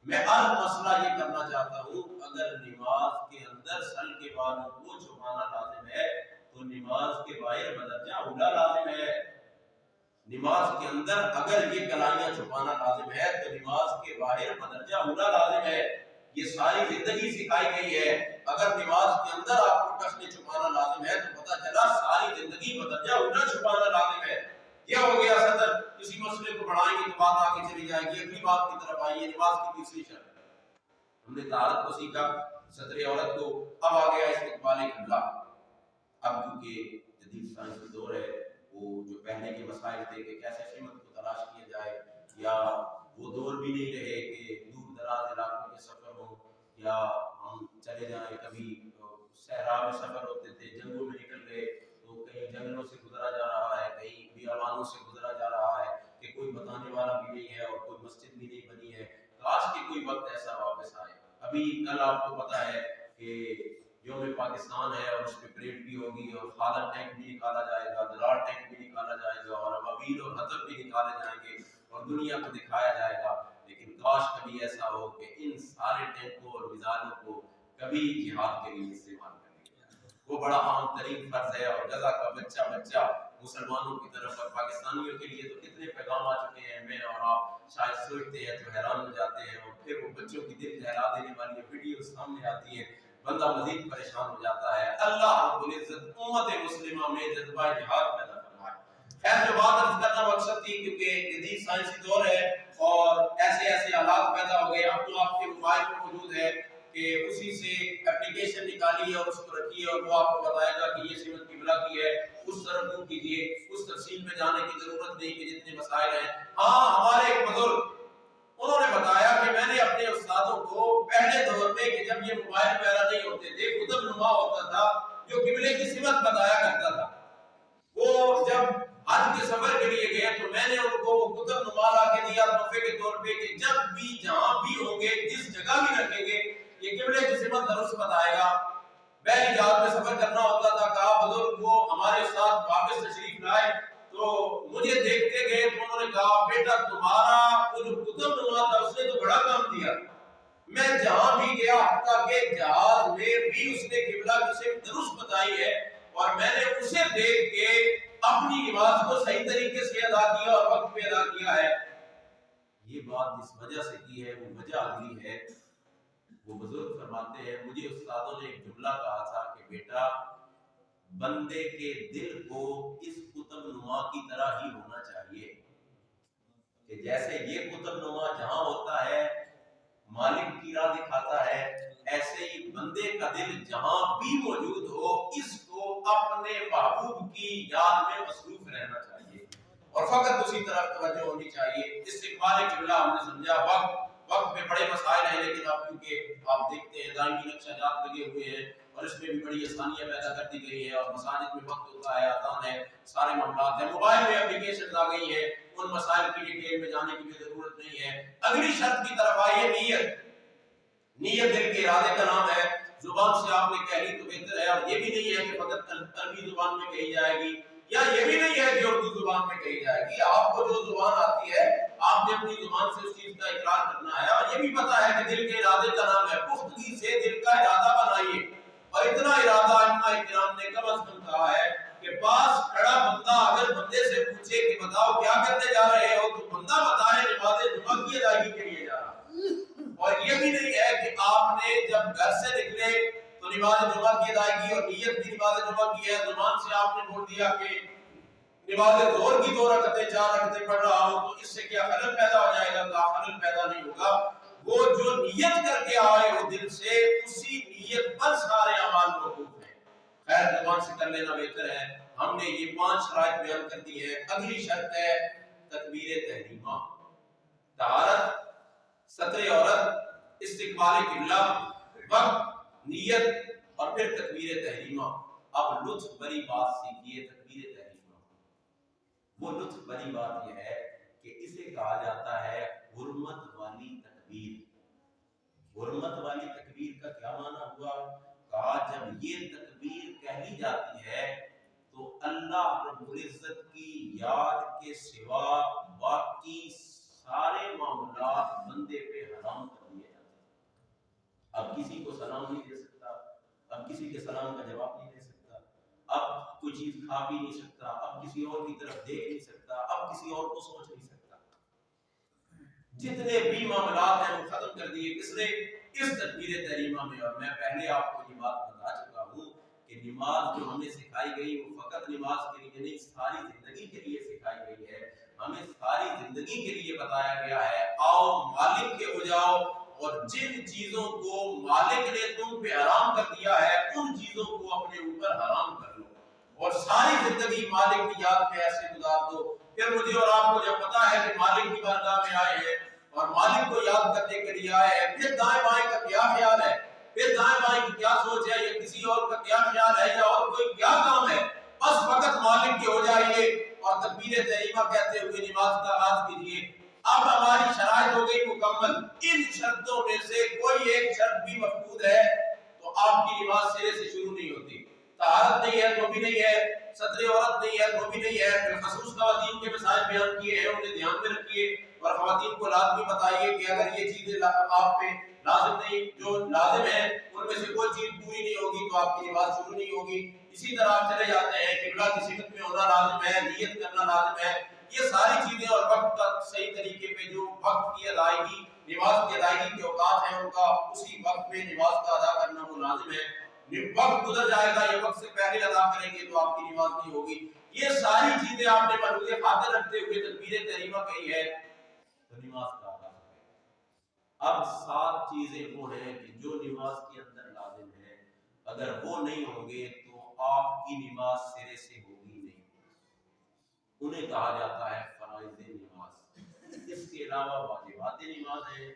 میں ہر مسئلہ یہ کرنا چاہتا ہوں، اگر نماز کے اندر سر کے بالوں کو چھپانا لازم ہے تو نماز کے باہر بدرجہ اولا لازم ہے۔ نماز کے اندر اگر یہ کلائیاں چھپانا لازم ہے تو نماز کے باہر بدرجہ اولا لازم ہے۔ یہ ساری زندگی سکھائی گئی ہے۔ اگر نماز کے اندر آپ کو ٹخنے چھپانا لازم ہے تو پتہ چلا ساری زندگی بدرجہ اولا چھپانا لازم ہے۔ یہ ہو گیا صدر، کسی مسئلے کو بڑھائیں گے تو بات آگے چلی جائے گی۔ اگلی بات کی طرف آئیے، نماز کی تیسری شرط۔ ہم نے طہارت کو سیکھا، صدر عورت کو، اب آ گیا استقبال قبلہ۔ اب کیونکہ جدید سائنسی دور ہے، وہ جو پہلے کے مسائل تھے کہ کیسے سمت کو تلاش کیا جائے، یا وہ دور بھی نہیں رہے کہ دور دراز علاقوں کے سفر ہو، یا ہم چلے جائیں کبھی صحرا میں سفر ہوتے تھے، جنگلوں میں نکل گئے تو کہیں جنگلوں سے گزرا جا رہا ہے، کہیں بیابانوں سے گزرا جا رہا ہے کہ کوئی بتانے والا بھی نہیں ہے اور کوئی مسجد بھی نہیں بنی ہے۔ کاش کہ کوئی وقت ایسا واپس آئے۔ ابھی کل آپ کو پتا ہے کہ یوم پاکستان ہے اور اس پہ پریڈ بھی ہوگی اور خالد ٹینک بھی نکالا جائے گا، درار ٹینک بھی نکالا جائے گا اور ابابیل اور حطب بھی نکالے جائیں گے اور دنیا کو دکھایا جائے گا۔ لیکن کاش کبھی ایسا ہو کہ ان سارے ٹینکوں اور میزائلوں کو کبھی جہاد کے لیے استعمال کر لیا جائے۔ وہ بڑا عام ترین فرض ہے، اور غزہ کا بچہ بچہ مسلمانوں کی طرف اور پاکستانیوں کے لیے تو کتنے پیغام آ چکے ہیں، میں اور آپ شاید سوچتے ہیں تو حیران ہو جاتے ہیں، اور پھر وہ بچوں کی دل دہلا دینے والی ویڈیو سامنے آتی ہے، بندہ مزید پریشان ہو جاتا ہے۔ اللہ رب العزت امت مسلمہ میں جذبہ جہاد پیدا فرمائے۔ خیر، جو بات عرض کرنا مقصد تھی، کیونکہ جدید سائنسی دور ہے اور ایسے ایسے حالات پیدا ہو گئے، اب تو آپ کے موبائل میں موجود ہے کہ اسی سے اپلیکیشن نکالیے اور اس کو رکھیے اور وہ آپ کو بتائے گا کہ یہ سمت قبلہ کی ہے، اس طرف منہ کیجیے۔ اس تفصیل میں جانے کی ضرورت نہیں کہ جتنے مسائل ہیں۔ ہاں، ہمارے ایک بزرگ انہوں نے بتایا کہ میں نے اپنے استادوں کو پہلے دور میں کہ جب یہ موبائل وغیرہ نہیں ہوتے تھے، قطب نما ہوتا تھا جو قبلے کی سمت بتایا کرتا تھا، وہ جب حج کے سفر کے لیے گئے تو میں نے ان کو وہ قطب نما لا کے دیا تحفے کے طور پہ کہ جب بھی جہاں بھی ہوں گے، جس جگہ بھی رکھیں گے، یہ قبلے کی سمت درست بتائے گا۔ بحری جہاز میں سفر کرنا ہوتا تھا، کہا بزرگ وہ ہمارے ساتھ واپس تشریف لائے تو مجھے دیکھتے گئے تو انہوں نے کہا بیٹا تمہارا وہ جو قطب نما تھا اس نے تو بڑا کام دیا۔ میں جہاں بھی گیا حتیٰ کہ جہاز میں بھی اس نے قبلہ کی سمت درست بتائی ہے، اور میں نے اسے دیکھ کے اپنی نماز کو صحیح طریقے سے ادا کیا اور وقت پہ ادا کیا ہے۔ یہ بات جس وجہ سے کی ہے وہ وجہ اگلی ہے۔ وہ بزرگ فرماتے ہیں مجھے استادوں نے ایک جملہ کہا تھا کہ بیٹا بندے کے دل کو اس قطب نما کی طرح ہی ہونا چاہیے کہ جیسے یہ قطب نما جہاں ہوتا ہے مالک کی راہ دکھاتا ہے، ایسے ہی بندے کا دل جہاں بھی موجود ہو اس کو اپنے محبوب کی یاد میں مصروف رہنا چاہیے اور فقط اسی طرف توجہ ہونی چاہیے۔ استقبال قبلہ ہم نے سمجھا، وقت میں بڑے مسائل ہیں، لیکن اب کیونکہ آپ دیکھتے ہیں دائمی نقشہ جات لگے ہوئے ہیں اور اس میں بھی بڑی آسانیاں پیدا کر دی گئی ہیں، اور مساجد میں وقت ہوتا ہے، اذان ہے، سارے معاملات ہیں، موبائل میں اپلیکیشنز آ گئی ہیں، ان مسائل کی ڈیٹیل میں جانے کی بھی ضرورت نہیں ہے۔ اگلی شرط کی طرف آئیے، نیت۔ نیت دل کے ارادے کا نام ہے، زبان سے آپ نے کہہ لی تو بہتر ہے، اور یہ بھی نہیں ہے کہ فقط عربی زبان میں کہی جائے گی، یا یہ بھی نہیں ہے کہ اردو زبان میں کہی جائے گی، آپ کو جو زبان آتی ہے آپ نے اپنی زبان سے اس چیز کا اقرار کرنا ہے، اور یہ بھی پتا ہے کہ دل کے ارادے کا نام ہے، پختگی سے دل کا ارادہ بنائیے۔ اور اتنا ارادہ ائمہ کرام نے کم از کم کہا ہے کہ پاس کھڑا بندہ اگر بندے سے پوچھے کہ بتاؤ کیا کرنے جا رہے ہو تو بندہ بتائے نماز جمعہ کی ادائیگی کے لیے جا رہا۔ اور یہ بھی نہیں ہے کہ آپ نے جب گھر سے نکلے تو تو نماز جمعہ کی ادائیگی اور نیت بھی نماز جمعہ کی ہے، زبان سے آپ نے بول دیا کہ نماز ظہر کی 2 رکعتیں 4 رکعتیں پڑھ رہا ہوں، تو اس سے کیا خلل پیدا ہو جائے گا؟ خلل پیدا نہیں ہوگا۔ وہ جو نیت کر کے آئے ہو دل سے، اسی نیت پر سارے اعمال موقوف ہیں۔ خیر زبان سے کر لینا بہتر ہے۔ ہم نے یہ 5 شرائط بیان کر دی ہے۔ اگلی شرط ہے تکبیر تحریمہ، طہارت، ستر عورت، استقبال قبلہ، وقت، نیت اور پھر تکبیر تحریمہ۔ اب لطف بری بات سیکھیے تکبیر تحریمہ۔ وہ لطف بری بات یہ ہے کہ اسے کہا جاتا ہے حرمت والی تکبیر۔ حرمت والی تکبیر کا کیا معنی ہوا؟ کہا جب یہ تکبیر کہی جاتی ہے تو اللہ رب العزت کی یاد کے سوا باقی سارے معاملات بندے پہ حرام کر دیے جاتے ہیں۔ اب کسی کو سلام نہیں دے سکتا، اب کسی کے سلام کا جواب نہیں دے سکتا، اب کوئی چیز کھا بھی نہیں سکتا، اب کسی اور کی طرف دیکھ نہیں سکتا، اب کسی اور کو سوچ نہیں سکتا۔ جتنے بھی معاملات ہیں وہ ختم کر دیے کس نے؟ اس تکبیر تحریمہ میں۔ اور میں پہلے آپ کو یہ بات بتا چکا ہوں کہ نماز جو ہمیں سکھائی گئی وہ فقط نماز کے لیے نہیں، ساری زندگی کے لیے سکھائی گئی ہے۔ ہمیں ساری زندگی کے لیے بتایا گیا ہے آؤ مالک کے ہو جاؤ، اور جن چیزوں کو مالک نے تم پہ حرام کر دیا ہے ان چیزوں کو اپنے اوپر حرام کر لو، اور ساری زندگی مالک کی یاد پہ ایسے گزار دو۔ پھر مجھے اور آپ کو جب پتا ہے کہ مالک کی بارگاہ میں آئے ہیں اور مالک کو یاد کرنے کے لیے آئے ہیں، پھر دائیں بائیں کا کیا خیال ہے، پھر دائیں بائیں کی کیا سوچ ہے، یا کسی اور کا کیا خیال ہے، یا اور کوئی کیا کام ہے، بس فقط مالک کے ہو جائیے اور تکبیر تحریمہ کہتے ہوئے نماز کا آغاز کیجیے۔ اب ہماری شرائط ہو گئی مکمل۔ ان شرطوں میں سے کوئی ایک شرط بھی مفقود ہے تو آپ کی نماز سرے سے شروع نہیں ہوتی۔ طہارت نہیں ہے تو بھی نہیں ہے، ستر عورت نہیں ہے تو بھی نہیں ہے۔ بالخصوص خواتین کے مسائل بیان کیے ہیں، انہیں دھیان میں رکھیے اور خواتین کو لازمی بتائیے کہ اگر یہ چیزیں آپ پہ لازم نہیں، جو لازم ہے ان میں سے کوئی چیز پوری نہیں ہوگی تو آپ کی نماز شروع نہیں ہوگی۔ اسی طرح آپ چلے جاتے ہیں قبلہ کی سمت میں ہونا لازم ہے، نیت کرنا لازم ہے، یہ ساری چیزیں، اور وقت کا صحیح طریقے پہ جو وقت کی ادائیگی، نماز کی ادائیگی کے اوقات ہیں ان کا اسی وقت میں نماز کا ادا کرنا وہ لازم ہے۔ وقت گزر جائے گا، یہ وقت سے پہلے ادا کریں گے تو آپ کی نماز نہیں ہوگی۔ یہ ساری چیزیں آپ نے ملحوظ خاطر رکھتے ہوئے تکبیر تحریمہ کہی ہے تو نماز کا آغاز ہے۔ اب 7 چیزیں وہ ہیں کہ جو نماز کے اندر لازم ہیں، اگر وہ نہیں ہوں گے تو آپ کی نماز سرے سے ہوگی نہیں۔ انہیں کہا جاتا ہے فرائض نماز۔ اس کے علاوہ واجبات نماز ہے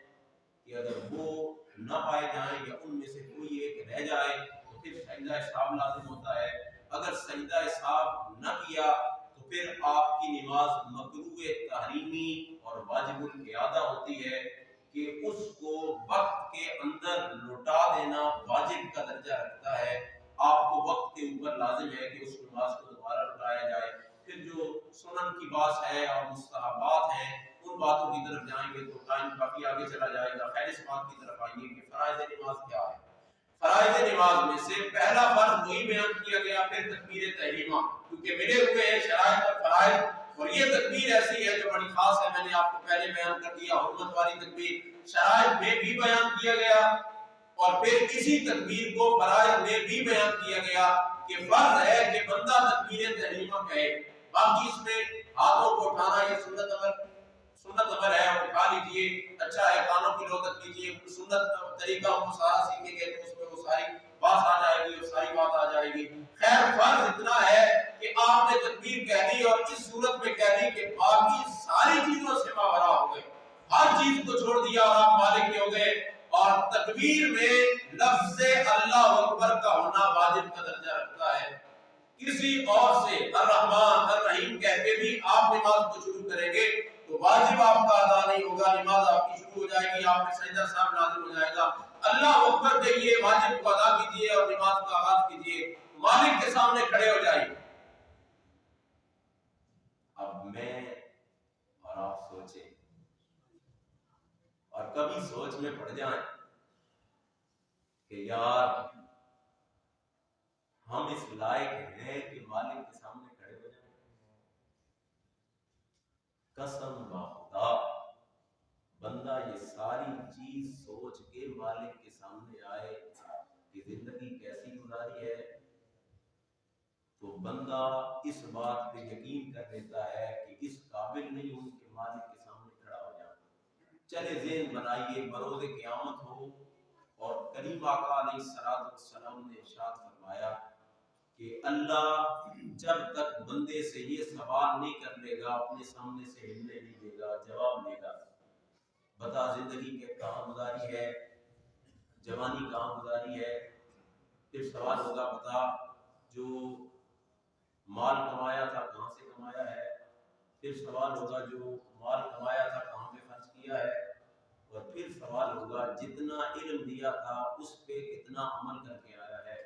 کہ اگر وہ نہ پائے جائیں یا ان میں سے کوئی ایک رہ جائے تو پھر سجدہ سہو لازم ہوتا ہے۔ اگر سجدہ سہو نہ کیا تو پھر آپ کی نماز مکروہ تحریمی اور واجب الاعادہ ہوتی ہے کہ اس کو وقت کے اندر لوٹا دینا واجب کا درجہ رکھتا ہے۔ آپ کو وقت کے اوپر لازم ہے کہ اس نماز کو دوبارہ لوٹایا جائے۔ پھر جو سنن کی بات ہے اور مستحبات ہیں ان باتوں کی طرف جائیں گے تو ٹائم کافی آگے چلا جائے گا۔ خیر اس بات کی طرف آئیے کہ فرائض نماز کیا ہے۔ فرائض نماز میں سے پہلا فرض وہی بیان کیا گیا، پھر تکبیر تحریمہ، کیونکہ ملے ہوئے ہیں شرائط اور فرائض، اور یہ تکبیر ایسی ہے جو بڑی خاص ہے۔ میں نے آپ کو پہلے بیان کر دیا حرمت والی تکبیر، شرائط میں بھی بیان کیا گیا اور پھر اسی تکبیر کو فرائض میں بھی بیان کیا گیا کہ فرض ہے کہ بندہ تکبیر تحریمہ کہے۔ باقی اس میں ہاتھوں کو اٹھانا یہ سنت امر ہے، اٹھا لیجئے، اچھا ہے، کانوں کی لغت کیجئے، سنت طریقہ وہ سارا سیکھیں گے تو اس میں وہ ساری بات آ جائے گی اور ساری بات آ جائے گی۔ خیر فرض اتنا ہے کہ آپ نے تکبیر کہہ دی اور اس صورت میں کہہ دی کہ باقی ساری چیزوں سے ماورا ہو گئے، ہر چیز کو چھوڑ دیا اور آپ مالک کے ہو گئے۔ اور تکبیر میں لفظ اللہ اکبر کا ہونا واجب کا درجہ رکھتا ہے۔ کسی اور سے الرحمن الرحیم کہہ کے بھی آپ نماز کو شروع کریں گے تو واجب آپ کا ادا نہیں ہوگا، نماز آپ کی شروع ہو جائے گی، آپ میں سجدہ صاحب لازم ہو جائے گا۔ اللہ اکبر کہیے، واجب کو ادا کیجیے اور نماز کا آغاز کیجیے، مالک کے سامنے کھڑے ہو جائیے۔ اب میں اور آپ سوچیں اور کبھی سوچ میں پڑ جائیں کہ یار ہم اس لائق ہیں کہ مالک کے سامنے کھڑے ہو جائیں۔ قسم بخدا بندہ یہ ساری چیز سوچ کے مالک کے سامنے آئے کہ زندگی کیسے گزاری ہے تو بندہ اس بات پہ یقین کر لیتا ہے کہ اس قابل نہیں ہوں کہ مالک کے سامنے کھڑا ہو جاؤں. چلے ذہن بنائیے بروز قیامت ہو اور کریم آقا علیہ السلام نے ارشاد فرمایا کہ اللہ جب تک بندے سے یہ سوال نہیں کر لے گا اپنے سامنے سے ہلنے نہیں دے گا، جواب لے گا. بتا زندگی کے کہاں گزاری ہے، جوانی کہاں گزاری ہے. پھر سوال ہوگا بتا جو مال کمایا تھا کہاں سے کمایا ہے. پھر سوال ہوگا جو مال کمایا تھا کہاں پہ خرچ کیا ہے. اور پھر سوال ہوگا جتنا علم دیا تھا اس پہ کتنا عمل کر کے آیا ہے.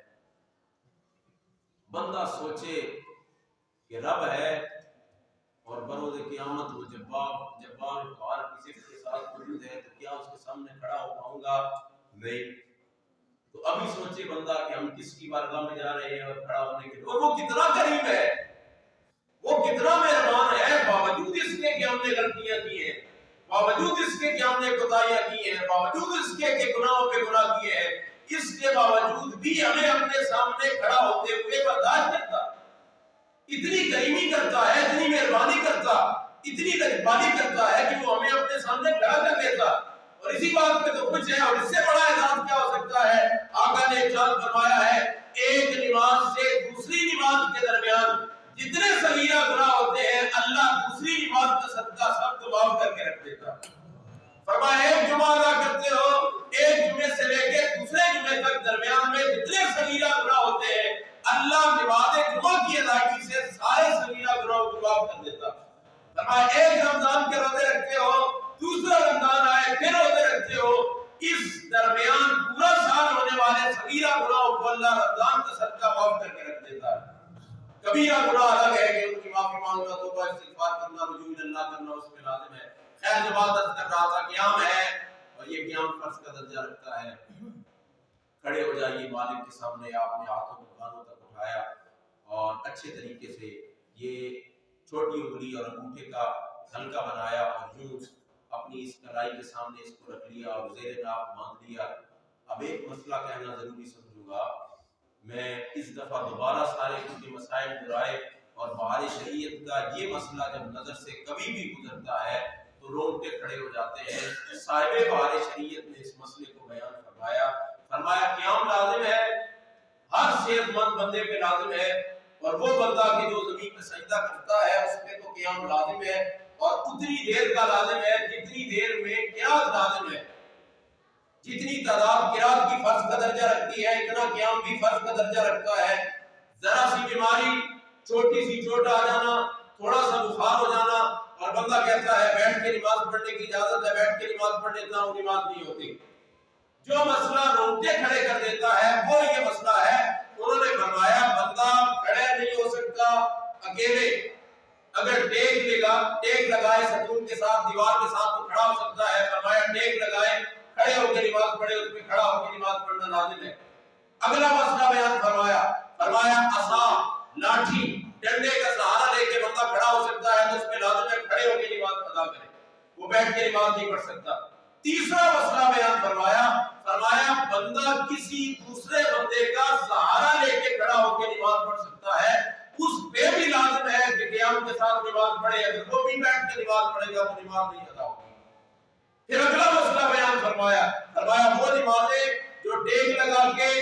بندہ سوچے کہ رب ہے اور بروز قیامت وہ جبار قہار کسی کے ساتھ موجود ہے تو کیا اس کے سامنے کھڑا ہو پاؤں گا؟ نہیں. تو ابھی سوچے بندہ کہ ہم کس کی بارگاہ میں جا رہے ہیں اور کھڑا ہونے کے لیے، اور وہ کتنا کریم ہے، وہ کتنا مہربان ہے، باوجود اس کے کہ ہم نے غلطیاں کی ہیں، باوجود اس کے کہ ہم نے کوتاہیاں کی ہیں، باوجود اس کے کہ گناہوں پہ گناہ کیے ہیں، اس کے باوجود بھی ہمیں اپنے سامنے کھڑا ہوتے ہوئے برداشت کرتا. اتنی کریمی کرتا ہے، اتنی مہربانی کرتا، اتنی مہربانی کرتا ہے کہ وہ ہمیں اپنے سامنے کھڑا کر لیتا. اور اسی بات پہ تو کچھ ہے، اور اس سے بڑا اعزاز کیا ہو سکتا ہے. آقا نے ارشاد فرمایا ہے ایک نماز سے دوسری نماز کے درمیان جتنے صغیرہ گناہ ہوتے ہیں اللہ دوسری نماز کا صدقہ سب کو معاف کر کے رکھ دیتا. فرمایا ایک جمعہ ادا کرتے ہو، ایک جمعے سے لے کے دوسرے جمعے تک درمیان میں جتنے صغیرہ گناہ ہوتے ہیں اللہ نماز جمعہ کی ادائیگی سے سارے صغیرہ گناہوں کو معاف کر دیتا. فرمایا ایک رمضان کے روزے رکھتے ہو، دوسرا رمضان آئے پھر روزے رکھتے ہو، اس درمیان پورا سال ہونے والے صغیرہ گناہوں کو اللہ رمضان کا صدقہ معاف کر کے رکھ دیتا ہے. کبیرہ گناہ الگ ہے کہ ان کی معافی مانگنا، توبہ استغفار کرنا، رجوع اللہ کرنا اس میں لازم ہے. خیر جو بات کر رہا تھا قیام ہے، اور یہ قیام فرض کا درجہ رکھتا ہے. کھڑے ہو جائیے مالک کے سامنے. آپ نے ہاتھوں کو کانوں تک اٹھایا اور اچھے طریقے سے یہ چھوٹی انگلی اور انگوٹھے کا ہلکا بنایا اور یوں اپنی اس کلائی کے سامنے اس کو رکھ لیا اور زیر ناف باندھ لیا. اب ایک مسئلہ کہنا ضروری سمجھوں گا. میں اس دفعہ دوبارہ سارے کچھ مسائل برائے اور بہار شریعت کا یہ مسئلہ جب نظر سے کبھی بھی گزرتا ہے تو رونگٹے کھڑے ہو جاتے ہیں. صاحب بہار شریعت نے اس مسئلے کو بیان فرمایا قیام لازم ہے، ہر صحت مند بندے پہ لازم ہے، اور وہ بندہ کہ جو زمین پہ سجدہ کرتا ہے اس پہ تو قیام لازم ہے، اور اتنی دیر کا لازم ہے جتنی دیر میں قرات لازم ہے. جتنی تعداد قرات کی فرض کا درجہ رکھتی ہے اتنا قیام بھی فرض کا درجہ رکھتا ہے. ذرا سی بیماری، چھوٹی سی چوٹ آ جانا، تھوڑا سا بخار ہو جانا اور بندہ کہتا ہے بیٹھ کے نماز پڑھنے کی اجازت ہے، بیٹھ کے نماز پڑھ لیتا ہوں، نماز نہیں ہوتی. جو مسئلہ رونگٹے کھڑے کر دیتا ہے وہ یہ مسئلہ ہے. انہوں نے فرمایا بندہ کھڑے نہیں ہو سکتا اکیلے، اگر ٹیک لگائے ستون کے ساتھ دیوار کے ساتھ تو کھڑا ہو سکتا ہے. فرمایا ٹیک لگائے کھڑے ہو کے نماز پڑھے، اس پہ کھڑا ہو کے نماز پڑھنا لازم ہے. اگلا مسئلہ بیان فرمایا عصا، لاٹھی، ڈنڈے کا سہارا لے کے بندہ کھڑا ہو سکتا ہے تو اس پہ لازم ہے کھڑے ہو کے نماز ادا کرے، وہ بیٹھ کے نماز نہیں پڑھ سکتا. تیسرا مسئلہ بیان فرمایا بندہ کسی دوسرے بندے کا سہارا لے کے کھڑا ہو کے نماز پڑھ سکتا ہے، اس پہ بھی لازم ہے کہ قیام کے ساتھ نماز پڑھے. اگر وہ بھی بیٹھ کے نماز پڑھے گا تو نماز نہیں ادا ہوگی. پھر اگلا مسئلہ بیان فرمایا وہ نمازیں جو ٹیک لگا کے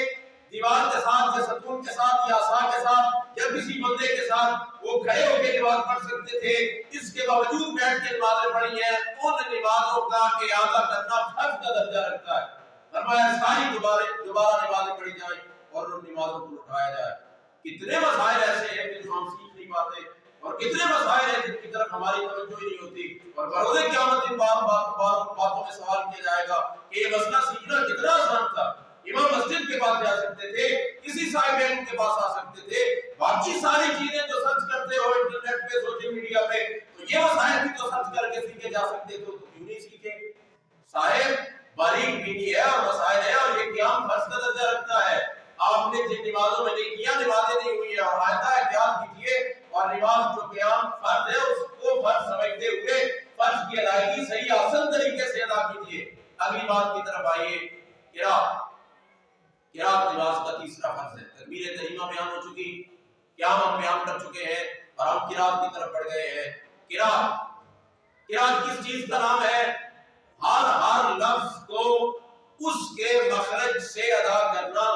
دیوار کے ساتھ یا ستون کے ساتھ یا عصا کے ساتھ یا کسی بندے کے ساتھ وہ کھڑے ہو کے نماز پڑھ سکتے تھے، اس کے باوجود بیٹھ کے نمازیں پڑھی ہیں، ان نمازوں کا اعادہ کرنا فرض کا درجہ رکھتا ہے. فرمایا ساری دوبارہ نمازیں پڑھی جائیں اور ان نمازوں کو اٹھایا جائے. کتنے مسائل ایسے ہیں کہ جو ہم سیکھ نہیں پاتے اور کتنے مسائل ہیں جن کی طرف ہماری توجہ ہی نہیں ہوتی، اور بروز قیامت ان باتوں میں سوال کیا جائے گا کہ یہ مسئلہ سیکھنا کتنا آسان تھا. امام مسجد کے پاس جا سکتے تھے، کسی صاحب علم کے پاس آ سکتے تھے، باقی ساری چیزیں جو سرچ کرتے ہو انٹرنیٹ پہ، سوشل میڈیا پہ، تو یہ مسائل بھی تو سرچ کر کے سیکھے جا سکتے تو کیوں نہیں سیکھے. صاحب باریک بینی ہے اور مسائل ہے، اور یہ قیام فرض کا درجہ رکھتا ہے. آپ نے جن نمازوں میں نہیں کیا نمازیں نہیں ہوئی ہیں، اور آئندہ احتیاط کیجیے اور نماز جو قیام فرض ہے اس کو فرض سمجھتے ہوئے فرض کی ادائیگی صحیح آسان طریقے سے ادا کیجیے. اگلی بات کی طرف آئیے. قرات نماز کا تیسرا فرض ہے. کیا ہم بیان کر چکے ہیں اور ہم قرات کی طرف بڑھ گئے ہیں۔ قرات کس چیز کا نام ہے؟ ہر لفظ کو اس کے مخرج سے ادا کرنا،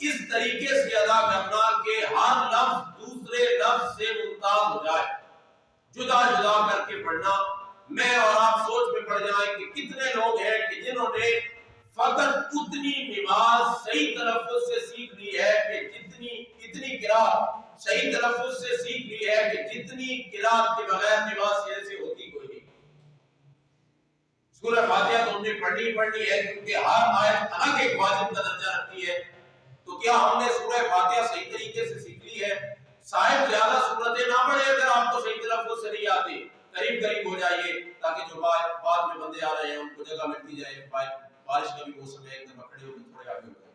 اس طریقے سے ادا کرنا کہ ہر لفظ دوسرے لفظ سے ممتاز ہو جائے، جدا جدا کر کے پڑھنا۔ میں اور آپ سوچ میں پڑ جائیں کہ کتنے لوگ ہیں کہ جنہوں نے فقط اتنی نماز صحیح تلفظ سے سیکھ لی ہے کہ اتنی قرات صحیح تلفظ سے سیکھ لی ہے کہ جتنی قرات کے بغیر نماز صحیح سے ہوتی کوئی نہیں۔ سورہ فاتحہ تو ہم نے پڑھنی ہے کیونکہ ہر آیت الگ ایک واجب کا درجہ رکھتی ہے، تو کیا ہم نے سورہ فاتحہ صحیح طریقے سے سیکھ لی ہے؟ صاحب زیادہ سورتیں نہ پڑھیں اگر آپ کو صحیح تلفظ سے نہیں آتی، قریب ہو جائیے تاکہ جو بعد میں بندے آ رہے ہیں ان کو جگہ ملتی جائے۔ بارش کا بھی موسم ہے، ایک دفعہ کھڑے ہو کے تھوڑے آگے ہو جائیں۔